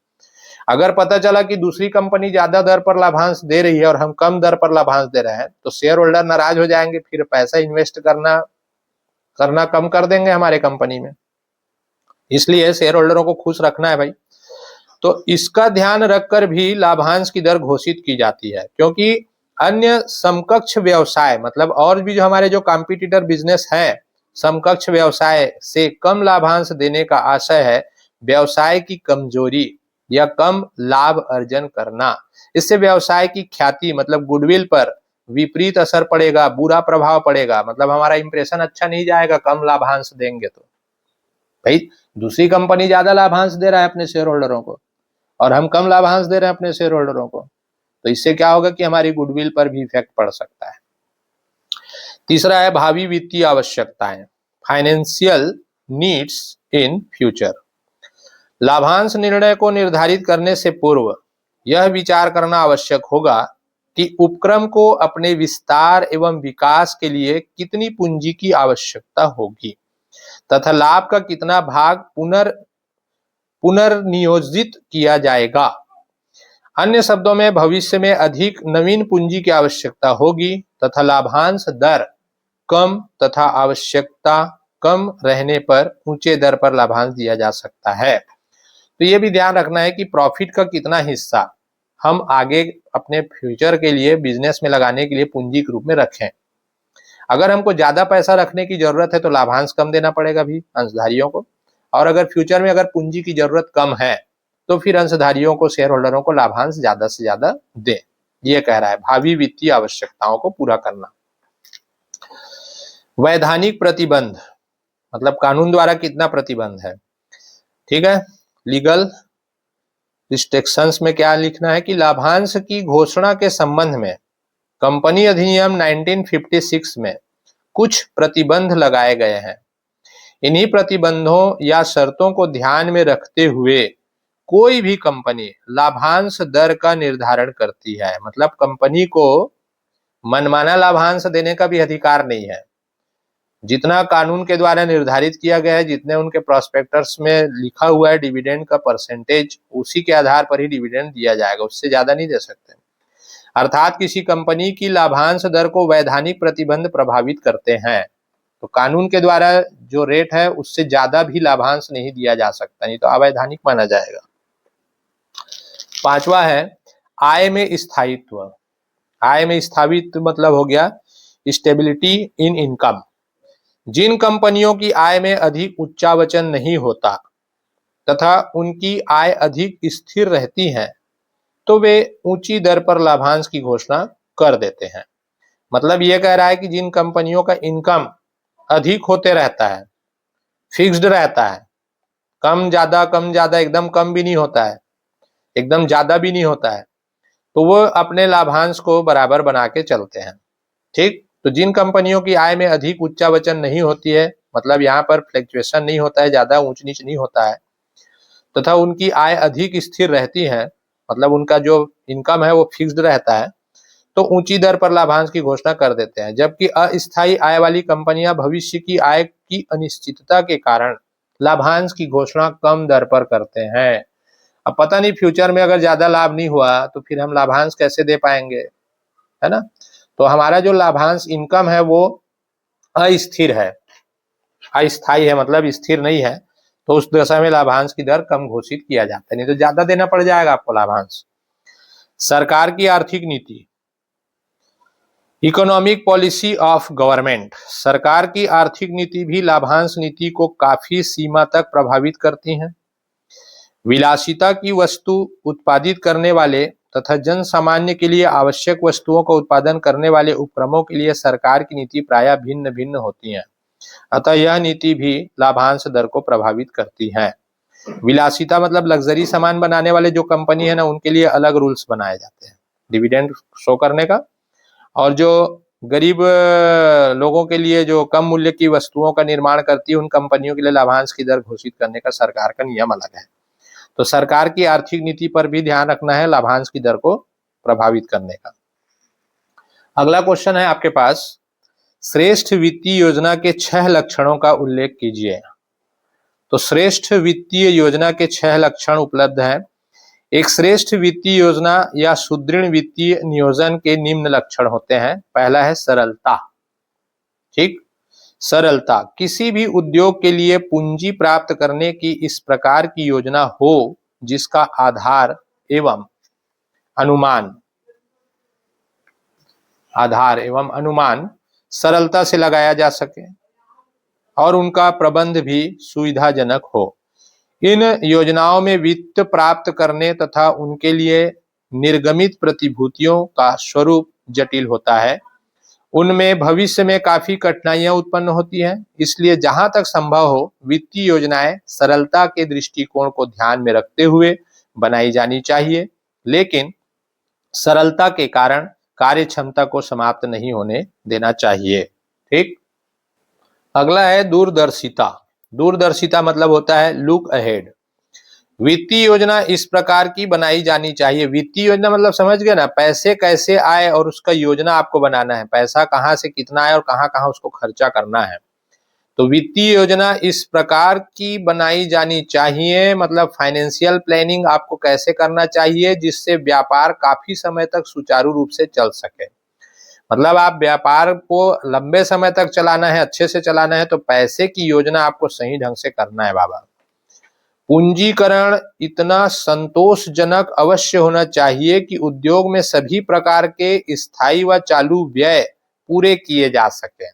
अगर पता चला कि दूसरी कंपनी ज्यादा दर पर लाभांश दे रही है और हम कम दर पर लाभांश दे रहे हैं तो शेयर होल्डर नाराज हो जाएंगे, फिर पैसा इन्वेस्ट करना कम कर देंगे हमारे कंपनी में। इसलिए शेयर होल्डरों को खुश रखना है भाई। तो इसका ध्यान रखकर भी लाभांश की दर घोषित की जाती है, क्योंकि अन्य समकक्ष व्यवसाय मतलब और भी जो हमारे जो कॉम्पिटिटर बिजनेस है, समकक्ष व्यवसाय से कम लाभांश देने का आशय है व्यवसाय की कमजोरी या कम लाभ अर्जन करना। इससे व्यवसाय की ख्याति मतलब गुडविल पर विपरीत असर पड़ेगा, बुरा प्रभाव पड़ेगा, मतलब हमारा इंप्रेशन अच्छा नहीं जाएगा कम लाभांश देंगे तो। भाई दूसरी कंपनी ज्यादा लाभांश दे रहा है अपने शेयर होल्डरों को और हम कम लाभांश दे रहे हैं अपने शेयर होल्डरों को, तो इससे क्या होगा कि हमारी गुडविल पर भी इफेक्ट पड़ सकता है। तीसरा है भावी वित्तीय आवश्यकताएं, फाइनेंशियल नीड्स इन फ्यूचर। लाभांश निर्णय को निर्धारित करने से पूर्व यह विचार करना आवश्यक होगा कि उपक्रम को अपने विस्तार एवं विकास के लिए कितनी पूंजी की आवश्यकता होगी तथा लाभ का कितना भाग पुनर्नियोजित किया जाएगा। अन्य शब्दों में भविष्य में अधिक नवीन पूंजी की आवश्यकता होगी तथा लाभांश दर कम तथा आवश्यकता कम रहने पर ऊंचे दर पर लाभांश दिया जा सकता है। तो ये भी ध्यान रखना है कि प्रॉफिट का कितना हिस्सा हम आगे अपने फ्यूचर के लिए बिजनेस में लगाने के लिए पूंजी के रूप में रखें। अगर हमको ज्यादा पैसा रखने की जरूरत है तो लाभांश कम देना पड़ेगा भी अंशधारियों को, और अगर फ्यूचर में अगर पूंजी की जरूरत कम है तो फिर अंशधारियों को शेयर होल्डरों को लाभांश ज्यादा से ज्यादा दे। ये कह रहा है भावी वित्तीय आवश्यकताओं को पूरा करना। वैधानिक प्रतिबंध मतलब कानून द्वारा कितना प्रतिबंध है, ठीक है। लीगल रिस्ट्रिक्शंस में क्या लिखना है कि लाभांश की घोषणा के संबंध में कंपनी अधिनियम 1956 में कुछ प्रतिबंध लगाए गए हैं। इन्हीं प्रतिबंधों या शर्तों को ध्यान में रखते हुए कोई भी कंपनी लाभांश दर का निर्धारण करती है, मतलब कंपनी को मनमाना लाभांश देने का भी अधिकार नहीं है। जितना कानून के द्वारा निर्धारित किया गया है, जितने उनके प्रोस्पेक्टस में लिखा हुआ है डिविडेंड का परसेंटेज, उसी के आधार पर ही डिविडेंड दिया जाएगा, उससे ज्यादा नहीं दे सकते। अर्थात किसी कंपनी की लाभांश दर को वैधानिक प्रतिबंध प्रभावित करते हैं, तो कानून के द्वारा जो रेट है उससे ज्यादा भी लाभांश नहीं दिया जा सकता, नहीं तो अवैधानिक माना जाएगा। पांचवा है आय में स्थायित्व। आय में स्थायित्व मतलब हो गया स्टेबिलिटी इन इनकम। जिन कंपनियों की आय में अधिक उच्चावचन नहीं होता तथा उनकी आय अधिक स्थिर रहती है तो वे ऊंची दर पर लाभांश की घोषणा कर देते हैं। मतलब यह कह रहा है कि जिन कंपनियों का इनकम अधिक होते रहता है, फिक्स्ड रहता है, कम ज्यादा एकदम कम भी नहीं होता है, एकदम ज्यादा भी नहीं होता है, तो वो अपने लाभांश को बराबर बना के चलते हैं, ठीक। तो जिन कंपनियों की आय में अधिक उच्चावचन नहीं होती है, मतलब यहाँ पर फ्लक्चुएशन नहीं होता है, ज्यादा ऊंच नीच नहीं होता है, तथा उनकी आय अधिक स्थिर रहती है, मतलब उनका जो इनकम है वो फिक्स्ड रहता है, तो ऊंची दर पर लाभांश की घोषणा कर देते हैं। जबकि अस्थायी आय वाली कंपनियां भविष्य की आय की अनिश्चितता के कारण लाभांश की घोषणा कम दर पर करते हैं। अब पता नहीं फ्यूचर में अगर ज्यादा लाभ नहीं हुआ तो फिर हम लाभांश कैसे दे पाएंगे, है ना। तो हमारा जो लाभांश इनकम है वो अस्थिर है, अस्थायी है, मतलब स्थिर नहीं है, तो उस दशा में लाभांश की दर कम घोषित किया जाता है, नहीं तो ज्यादा देना पड़ जाएगा आपको लाभांश। सरकार की आर्थिक नीति, इकोनॉमिक पॉलिसी ऑफ गवर्नमेंट। सरकार की आर्थिक नीति भी लाभांश नीति को काफी सीमा तक प्रभावित करती है। विलासिता की वस्तु उत्पादित करने वाले तथा जन सामान्य के लिए आवश्यक वस्तुओं का उत्पादन करने वाले उपक्रमों के लिए सरकार की नीति प्रायः भिन्न भिन्न होती है, अतः यह नीति भी लाभांश दर को प्रभावित करती है। विलासिता मतलब लग्जरी सामान बनाने वाले जो कंपनी है ना, उनके लिए अलग रूल्स बनाए जाते हैं डिविडेंड शो करने का, और जो गरीब लोगों के लिए जो कम मूल्य की वस्तुओं का निर्माण करती है उन कंपनियों के लिए लाभांश की दर घोषित करने का सरकार का नियम अलग है। तो सरकार की आर्थिक नीति पर भी ध्यान रखना है लाभांश की दर को प्रभावित करने का। अगला क्वेश्चन है आपके पास, श्रेष्ठ वित्तीय योजना के 6 लक्षणों का उल्लेख कीजिए। तो श्रेष्ठ वित्तीय योजना के 6 लक्षण उपलब्ध हैं। एक श्रेष्ठ वित्तीय योजना या सुदृढ़ वित्तीय नियोजन के निम्न लक्षण होते हैं। पहला है सरलता, ठीक। सरलता, किसी भी उद्योग के लिए पूंजी प्राप्त करने की इस प्रकार की योजना हो जिसका आधार एवं अनुमान सरलता से लगाया जा सके और उनका प्रबंध भी सुविधाजनक हो। इन योजनाओं में वित्त प्राप्त करने तथा उनके लिए निर्गमित प्रतिभूतियों का स्वरूप जटिल होता है। उनमें भविष्य में काफी कठिनाइयां उत्पन्न होती हैं, इसलिए जहां तक संभव हो वित्तीय योजनाएं सरलता के दृष्टिकोण को ध्यान में रखते हुए बनाई जानी चाहिए, लेकिन सरलता के कारण कार्य क्षमता को समाप्त नहीं होने देना चाहिए। ठीक। अगला है दूरदर्शिता। दूरदर्शिता मतलब होता है लुक अहेड। वित्तीय योजना इस प्रकार की बनाई जानी चाहिए। वित्तीय योजना मतलब समझ गए ना, पैसे कैसे आए और उसका योजना आपको बनाना है, पैसा कहाँ से कितना आए और कहाँ कहाँ उसको खर्चा करना है। तो वित्तीय योजना इस प्रकार की बनाई जानी चाहिए, मतलब फाइनेंशियल प्लानिंग आपको कैसे करना चाहिए जिससे व्यापार काफी समय तक सुचारू रूप से चल सके। मतलब आप व्यापार को लंबे समय तक चलाना है, अच्छे से चलाना है, तो पैसे की योजना आपको सही ढंग से करना है बाबा। पूंजीकरण इतना संतोषजनक अवश्य होना चाहिए कि उद्योग में सभी प्रकार के स्थायी व चालू व्यय पूरे किए जा सके।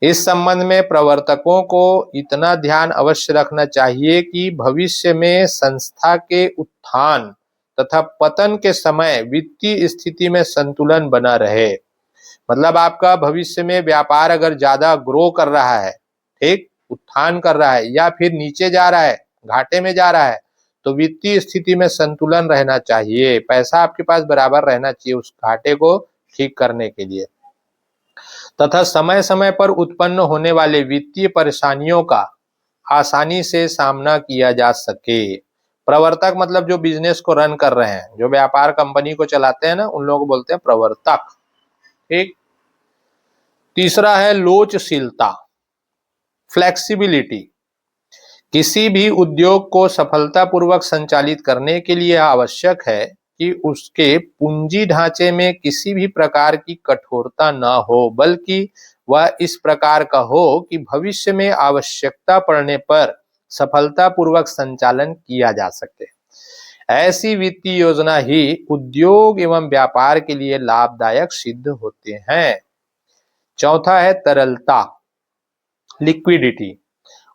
इस संबंध में प्रवर्तकों को इतना ध्यान अवश्य रखना चाहिए कि भविष्य में संस्था के उत्थान तथा पतन के समय वित्तीय स्थिति में संतुलन बना रहे। मतलब आपका भविष्य में व्यापार अगर ज्यादा ग्रो कर रहा है, ठीक, उत्थान कर रहा है या फिर नीचे जा रहा है, घाटे में जा रहा है, तो वित्तीय स्थिति में संतुलन रहना चाहिए, पैसा आपके पास बराबर रहना चाहिए उस घाटे को ठीक करने के लिए, तथा समय समय पर उत्पन्न होने वाले वित्तीय परेशानियों का आसानी से सामना किया जा सके। प्रवर्तक मतलब जो बिजनेस को रन कर रहे हैं, जो व्यापार कंपनी को चलाते हैं ना, उन लोगों को बोलते हैं प्रवर्तक। ठीक। तीसरा है लोचशीलता, फ्लेक्सिबिलिटी। किसी भी उद्योग को सफलतापूर्वक संचालित करने के लिए आवश्यक है कि उसके पूंजी ढांचे में किसी भी प्रकार की कठोरता न हो, बल्कि वह इस प्रकार का हो कि भविष्य में आवश्यकता पड़ने पर सफलतापूर्वक संचालन किया जा सके। ऐसी वित्तीय योजना ही उद्योग एवं व्यापार के लिए लाभदायक सिद्ध होते हैं। चौथा है तरलता, लिक्विडिटी।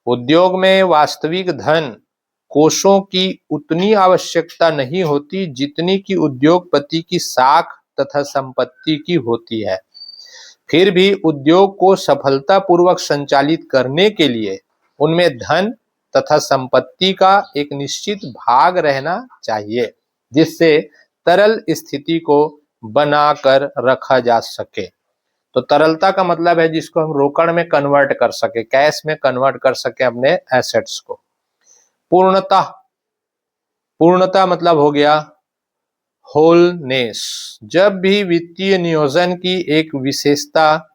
उद्योग में वास्तविक धन कोषों की उतनी आवश्यकता नहीं होती जितनी कि उद्योगपति की साख तथा संपत्ति की होती है। फिर भी उद्योग को सफलतापूर्वक संचालित करने के लिए उनमें धन तथा संपत्ति का एक निश्चित भाग रहना चाहिए, जिससे तरल स्थिति को बनाकर रखा जा सके। तो तरलता का मतलब है जिसको हम रोकड़ में कन्वर्ट कर सके, कैश में कन्वर्ट कर सके अपने एसेट्स को। पूर्णता, पूर्णता मतलब हो गया होलनेस। जब भी वित्तीय नियोजन की एक विशेषता,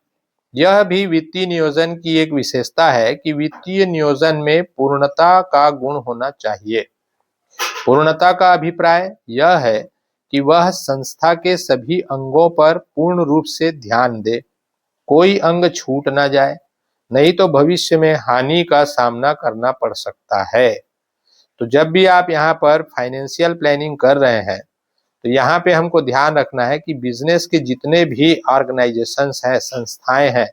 यह भी वित्तीय नियोजन की एक विशेषता है कि वित्तीय नियोजन में पूर्णता का गुण होना चाहिए। पूर्णता का अभिप्राय यह है कि वह संस्था के सभी अंगों पर पूर्ण रूप से ध्यान दे, कोई अंग छूट ना जाए, नहीं तो भविष्य में हानि का सामना करना पड़ सकता है। तो जब भी आप यहाँ पर फाइनेंशियल प्लानिंग कर रहे हैं, तो यहाँ पे हमको ध्यान रखना है कि बिजनेस के जितने भी ऑर्गेनाइजेशंस हैं, संस्थाएं हैं,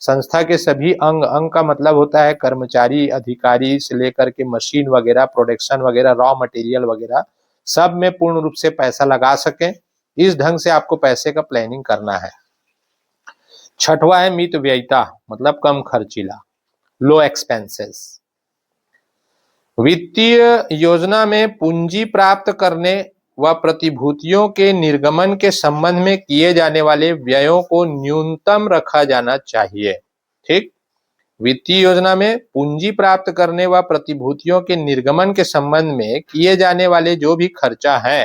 संस्था के सभी अंग, अंग का मतलब होता है कर्मचारी, अधिकारी से लेकर के मशीन वगैरह, प्रोडक्शन वगैरह, रॉ मटेरियल वगैरह, सब में पूर्ण रूप से पैसा लगा सकें। इस ढंग से आपको पैसे का प्लानिंग करना है। छठवां है मितव्ययिता, मतलब कम खर्चीला, लो एक्सपेंसेस। वित्तीय योजना में पूंजी प्राप्त करने व प्रतिभूतियों के निर्गमन के संबंध में किए जाने वाले व्ययों को न्यूनतम रखा जाना चाहिए। ठीक। वित्तीय योजना में पूंजी प्राप्त करने व प्रतिभूतियों के निर्गमन के संबंध में किए जाने वाले जो भी खर्चा है,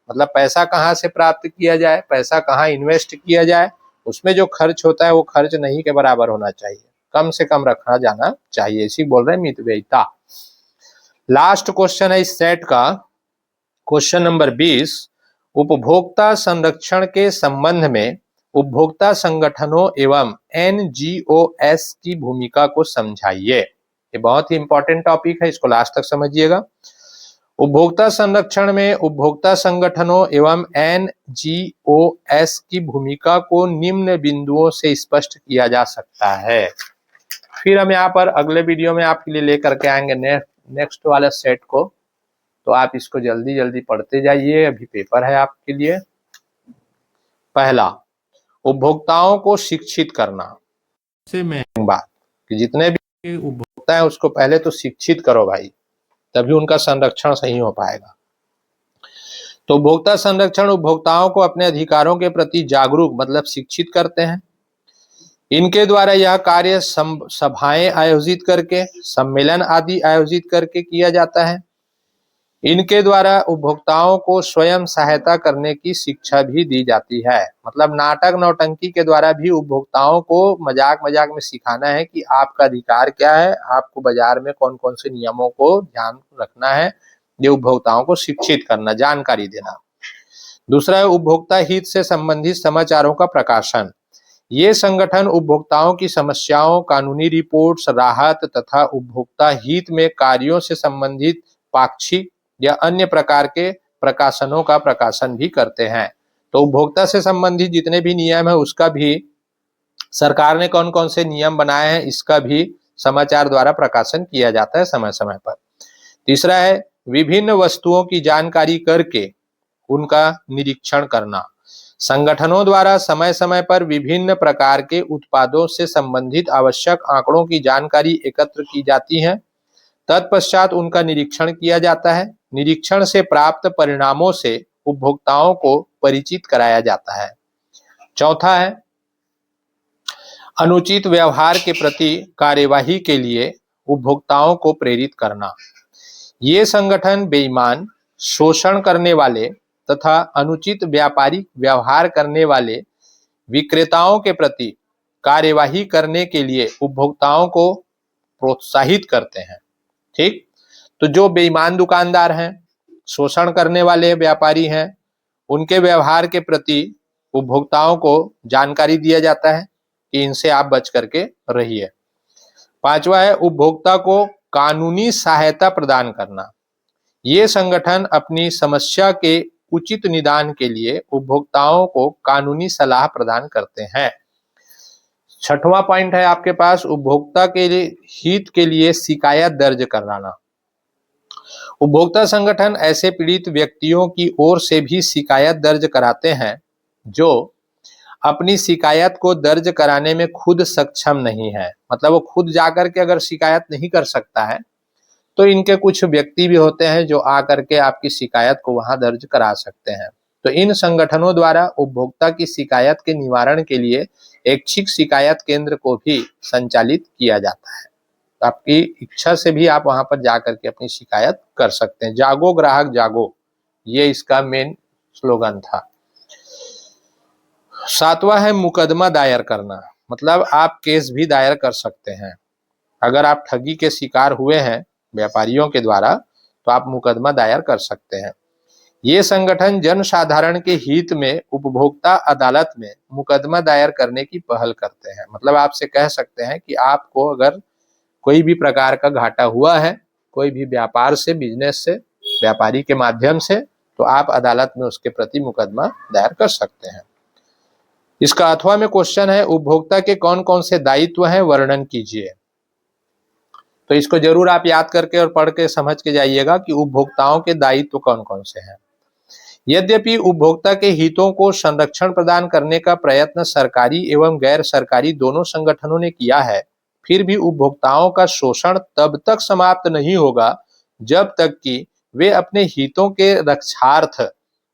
मतलब पैसा कहाँ से प्राप्त किया जाए, पैसा कहाँ इन्वेस्ट किया जाए, उसमें जो खर्च होता है वो खर्च नहीं के बराबर होना चाहिए, कम से कम रखा जाना चाहिए। इसी बोल रहे हैं मितव्ययिता। लास्ट क्वेश्चन है इस सेट का, क्वेश्चन नंबर 20। उपभोक्ता संरक्षण के संबंध में उपभोक्ता संगठनों एवं NGOs की भूमिका को समझाइए। ये बहुत ही इंपॉर्टेंट टॉपिक है, इसको लास्ट तक समझिएगा। उपभोक्ता संरक्षण में उपभोक्ता संगठनों एवं NGOs की भूमिका को निम्न बिंदुओं से स्पष्ट किया जा सकता है। फिर हम यहाँ पर अगले वीडियो में आपके लिए लेकर के आएंगे नेक्स्ट वाले सेट को, तो आप इसको जल्दी जल्दी पढ़ते जाइए, अभी पेपर है आपके लिए। पहला, उपभोक्ताओं को शिक्षित करना से मैं बात कि जितने भी उपभोक्ता है उसको पहले तो शिक्षित करो भाई, तभी उनका संरक्षण सही हो पाएगा। तो उपभोक्ता संरक्षण उपभोक्ताओं को अपने अधिकारों के प्रति जागरूक मतलब शिक्षित करते हैं। इनके द्वारा यह कार्य सभाएं आयोजित करके, सम्मेलन आदि आयोजित करके किया जाता है। इनके द्वारा उपभोक्ताओं को स्वयं सहायता करने की शिक्षा भी दी जाती है। मतलब नाटक नौटंकी के द्वारा भी उपभोक्ताओं को मजाक मजाक में सिखाना है कि आपका अधिकार क्या है, आपको बाजार में कौन कौन से नियमों को ध्यान रखना है, ये उपभोक्ताओं को शिक्षित करना, जानकारी देना। दूसरा है उपभोक्ता हित से संबंधित समाचारों का प्रकाशन। ये संगठन उपभोक्ताओं की समस्याओं, कानूनी रिपोर्ट्स, राहत तथा उपभोक्ता हित में कार्यों से संबंधित पाक्षिक या अन्य प्रकार के प्रकाशनों का प्रकाशन भी करते हैं। तो उपभोक्ता से संबंधित जितने भी नियम है उसका भी सरकार ने कौन कौन से नियम बनाए हैं इसका भी समाचार द्वारा प्रकाशन किया जाता है समय समय पर। तीसरा है विभिन्न वस्तुओं की जानकारी करके उनका निरीक्षण करना। संगठनों द्वारा समय समय पर विभिन्न प्रकार के उत्पादों से संबंधित आवश्यक आंकड़ों की जानकारी एकत्र की जाती है, तत्पश्चात उनका निरीक्षण किया जाता है। निरीक्षण से प्राप्त परिणामों से उपभोक्ताओं को परिचित कराया जाता है। चौथा है अनुचित व्यवहार के प्रति कार्यवाही के लिए उपभोक्ताओं को प्रेरित करना। ये संगठन बेईमान, शोषण करने वाले तथा अनुचित व्यापारिक व्यवहार करने वाले विक्रेताओं के प्रति कार्यवाही करने के लिए उपभोक्ताओं को प्रोत्साहित करते हैं। ठीक, तो जो बेईमान दुकानदार हैं, शोषण करने वाले व्यापारी हैं, उनके व्यवहार के प्रति उपभोक्ताओं को जानकारी दिया जाता है कि इनसे आप बच करके रहिए। पांचवा है उपभोक्ता को कानूनी सहायता प्रदान करना। ये संगठन अपनी समस्या के उचित निदान के लिए उपभोक्ताओं को कानूनी सलाह प्रदान करते हैं। छठवां पॉइंट है आपके पास उपभोक्ता के हित के लिए शिकायत दर्ज कराना। उपभोक्ता संगठन ऐसे पीड़ित व्यक्तियों की ओर से भी शिकायत दर्ज कराते हैं जो अपनी शिकायत को दर्ज कराने में खुद सक्षम नहीं है। मतलब वो खुद जाकर के अगर शिकायत नहीं कर सकता है तो इनके कुछ व्यक्ति भी होते हैं जो आकर के आपकी शिकायत को वहां दर्ज करा सकते हैं। तो इन संगठनों द्वारा उपभोक्ता की शिकायत के निवारण के लिए ऐच्छिक शिकायत केंद्र को भी संचालित किया जाता है। तो आपकी इच्छा से भी आप वहां पर जाकर के अपनी शिकायत कर सकते हैं। जागो ग्राहक जागो, ये इसका मेन स्लोगन था। सातवां है मुकदमा दायर करना। मतलब आप केस भी दायर कर सकते हैं। अगर आप ठगी के शिकार हुए हैं व्यापारियों के द्वारा तो आप मुकदमा दायर कर सकते हैं। ये संगठन जन साधारण के हित में उपभोक्ता अदालत में मुकदमा दायर करने की पहल करते हैं। मतलब आपसे कह सकते हैं कि आपको अगर कोई भी प्रकार का घाटा हुआ है, कोई भी व्यापार से, बिजनेस से, व्यापारी के माध्यम से, तो आप अदालत में उसके प्रति मुकदमा दायर कर सकते हैं। इसका 8वां में क्वेश्चन है उपभोक्ता के कौन कौन से दायित्व हैं, वर्णन कीजिए। तो इसको जरूर आप याद करके और पढ़ के समझ के जाइएगा कि उपभोक्ताओं के दायित्व कौन कौन से हैं। यद्यपि उपभोक्ता के हितों को संरक्षण प्रदान करने का प्रयत्न सरकारी एवं गैर सरकारी दोनों संगठनों ने किया है, फिर भी उपभोक्ताओं का शोषण तब तक समाप्त नहीं होगा जब तक कि वे अपने हितों के रक्षार्थ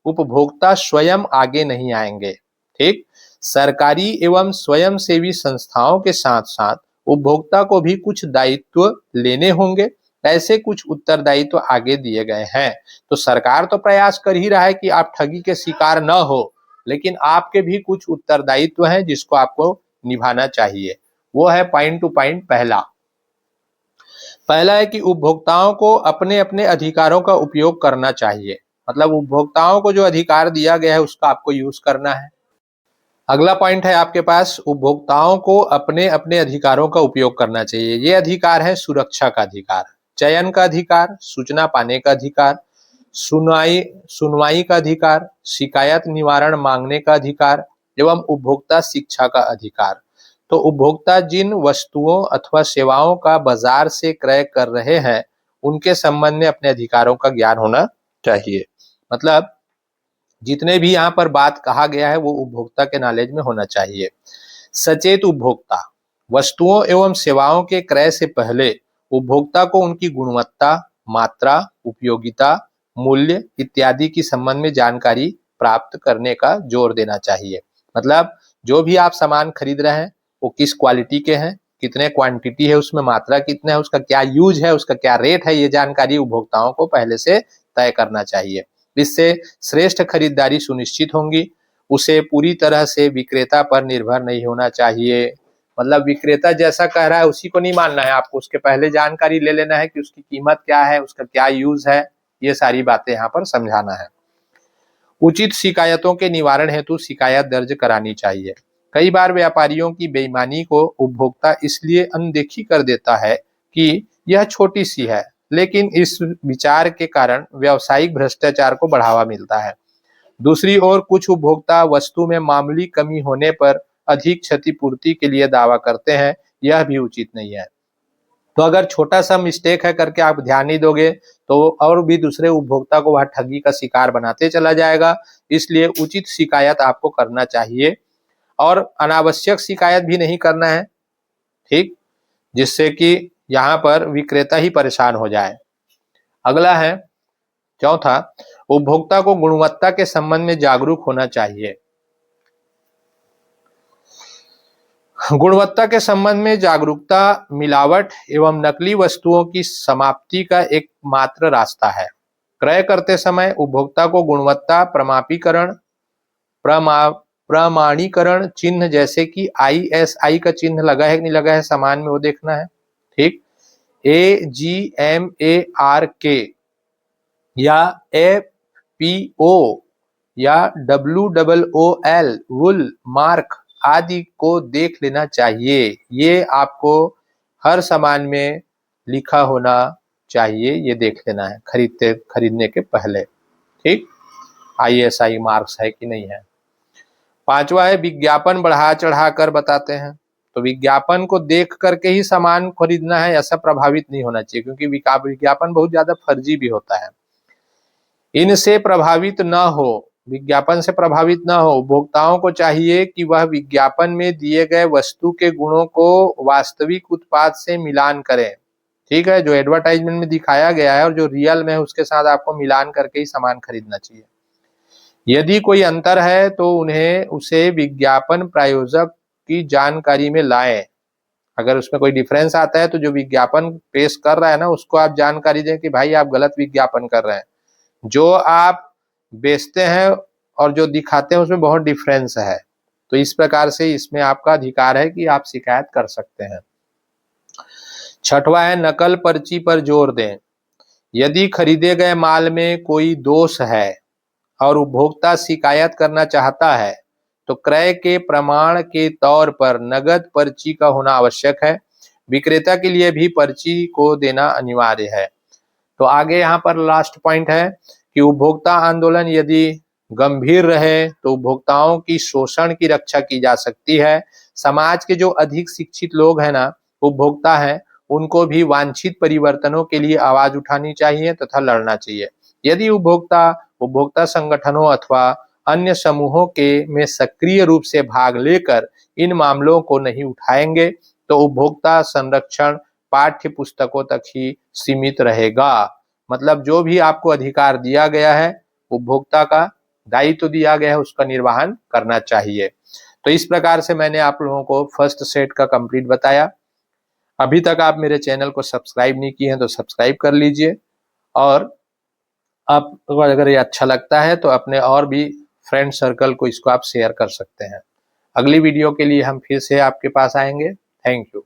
उपभोक्ता स्वयं आगे नहीं आएंगे। ठीक, सरकारी एवं स्वयंसेवी संस्थाओं के साथ साथ उपभोक्ता को भी कुछ दायित्व लेने होंगे। ऐसे कुछ उत्तरदायित्व आगे दिए गए हैं। तो सरकार तो प्रयास कर ही रहा है कि आप ठगी के शिकार न हो, लेकिन आपके भी कुछ उत्तरदायित्व हैं जिसको आपको निभाना चाहिए। वो है पॉइंट टू पॉइंट। पहला है कि उपभोक्ताओं को अपने अपने अधिकारों का उपयोग करना चाहिए। मतलब उपभोक्ताओं को जो अधिकार दिया गया है उसका आपको यूज करना है। अगला पॉइंट है आपके पास उपभोक्ताओं को अपने अपने अधिकारों का उपयोग करना चाहिए। ये अधिकार है सुरक्षा का अधिकार, चयन का अधिकार, सूचना पाने का अधिकार, सुनवाई का अधिकार, शिकायत निवारण मांगने का अधिकार एवं उपभोक्ता शिक्षा का अधिकार। तो उपभोक्ता जिन वस्तुओं अथवा सेवाओं का बाजार से क्रय कर रहे हैं उनके संबंध में अपने अधिकारों का ज्ञान होना चाहिए। मतलब जितने भी यहाँ पर बात कहा गया है वो उपभोक्ता के नॉलेज में होना चाहिए। सचेत उपभोक्ता, वस्तुओं एवं सेवाओं के क्रय से पहले उपभोक्ता को उनकी गुणवत्ता, मात्रा, उपयोगिता, मूल्य इत्यादि की संबंध में जानकारी प्राप्त करने का जोर देना चाहिए। मतलब जो भी आप सामान खरीद रहे हैं वो किस क्वालिटी के हैं, कितने क्वांटिटी है, उसमें मात्रा कितना है, उसका क्या यूज है, उसका क्या रेट है, ये जानकारी उपभोक्ताओं को पहले से तय करना चाहिए। इससे श्रेष्ठ खरीदारी सुनिश्चित होंगी। उसे पूरी तरह से विक्रेता पर निर्भर नहीं होना चाहिए। मतलब विक्रेता जैसा कह रहा है उसी को नहीं मानना है आपको, उसके पहले जानकारी ले लेना है कि उसकी कीमत क्या है, उसका क्या यूज है, ये सारी बातें यहाँ पर समझाना है। उचित शिकायतों के निवारण हेतु शिकायत दर्ज करानी चाहिए। कई बार व्यापारियों की बेईमानी को उपभोक्ता इसलिए अनदेखी कर देता है कि यह छोटी सी है, लेकिन इस विचार के कारण व्यावसायिक भ्रष्टाचार को बढ़ावा मिलता है। दूसरी ओर कुछ उपभोक्ता वस्तु में मामूली कमी होने पर अधिक क्षतिपूर्ति के लिए दावा करते हैं, यह भी उचित नहीं है। तो अगर छोटा सा मिस्टेक है करके आप ध्यान नहीं दोगे तो और भी दूसरे उपभोक्ता को वह ठगी का शिकार बनाते चला जाएगा। इसलिए उचित शिकायत आपको करना चाहिए और अनावश्यक शिकायत भी नहीं करना है, ठीक, जिससे कि यहाँ पर विक्रेता ही परेशान हो जाए। अगला है चौथा, उपभोक्ता को गुणवत्ता के संबंध में जागरूक होना चाहिए। गुणवत्ता के संबंध में जागरूकता मिलावट एवं नकली वस्तुओं की समाप्ति का एकमात्र रास्ता है। क्रय करते समय उपभोक्ता को गुणवत्ता प्रमाणीकरण प्रमाणीकरण चिन्ह जैसे कि ISI का चिन्ह लगा है कि नहीं लगा है सामान में वो देखना है, ठीक। AGMARK या FPO या WOOL वुल मार्क आदि को देख लेना चाहिए। ये आपको हर सामान में लिखा होना चाहिए, ये देख लेना है खरीदने के पहले, ठीक। ISI मार्क्स है कि नहीं है। पांचवा है विज्ञापन बढ़ा चढ़ा कर बताते हैं। तो विज्ञापन को देख करके ही सामान खरीदना है, ऐसा प्रभावित नहीं होना चाहिए, क्योंकि विज्ञापन बहुत ज्यादा फर्जी भी होता है। इनसे प्रभावित न हो, विज्ञापन से प्रभावित न हो, उपभोक्ताओं को चाहिए कि वह विज्ञापन में दिए गए वस्तु के गुणों को वास्तविक उत्पाद से मिलान करें, ठीक है। जो एडवर्टाइजमेंट में दिखाया गया है और जो रियल में है उसके साथ आपको मिलान करके ही सामान खरीदना चाहिए। यदि कोई अंतर है तो उसे विज्ञापन प्रायोजक की जानकारी में लाएं। अगर उसमें कोई डिफरेंस आता है तो जो विज्ञापन पेश कर रहा है ना उसको आप जानकारी दें कि भाई आप गलत विज्ञापन कर रहे हैं, जो आप बेचते हैं और जो दिखाते हैं उसमें बहुत डिफरेंस है। तो इस प्रकार से इसमें आपका अधिकार है कि आप शिकायत कर सकते हैं। छठवां है नकल पर्ची पर जोर दें। यदि खरीदे गए माल में कोई दोष है और उपभोक्ता शिकायत करना चाहता है तो क्रय के प्रमाण के तौर पर नगद पर्ची का होना आवश्यक है। विक्रेता के लिए भी पर्ची को देना अनिवार्य है। तो आगे यहाँ पर लास्ट पॉइंट है कि उपभोक्ता आंदोलन यदि गंभीर रहे तो उपभोक्ताओं की शोषण की रक्षा की जा सकती है। समाज के जो अधिक शिक्षित लोग हैं ना, उपभोक्ता हैं, उनको भी वांछित परिवर्तनों के लिए आवाज उठानी चाहिए तथा लड़ना चाहिए। यदि उपभोक्ता संगठनों अथवा अन्य समूहों के में सक्रिय रूप से भाग लेकर इन मामलों को नहीं उठाएंगे तो उपभोक्ता संरक्षण पाठ्य पुस्तकों तक ही सीमित रहेगा। मतलब जो भी आपको अधिकार दिया गया है, उपभोक्ता का दायित्व दिया गया है, उसका निर्वहन करना चाहिए। तो इस प्रकार से मैंने आप लोगों को फर्स्ट सेट का कंप्लीट बताया। अभी तक आप मेरे चैनल को सब्सक्राइब नहीं किए हैं तो सब्सक्राइब कर लीजिए, और आपको अगर ये अच्छा लगता है तो अपने और भी फ्रेंड सर्कल को इसको आप शेयर कर सकते हैं। अगली वीडियो के लिए हम फिर से आपके पास आएंगे। Thank you.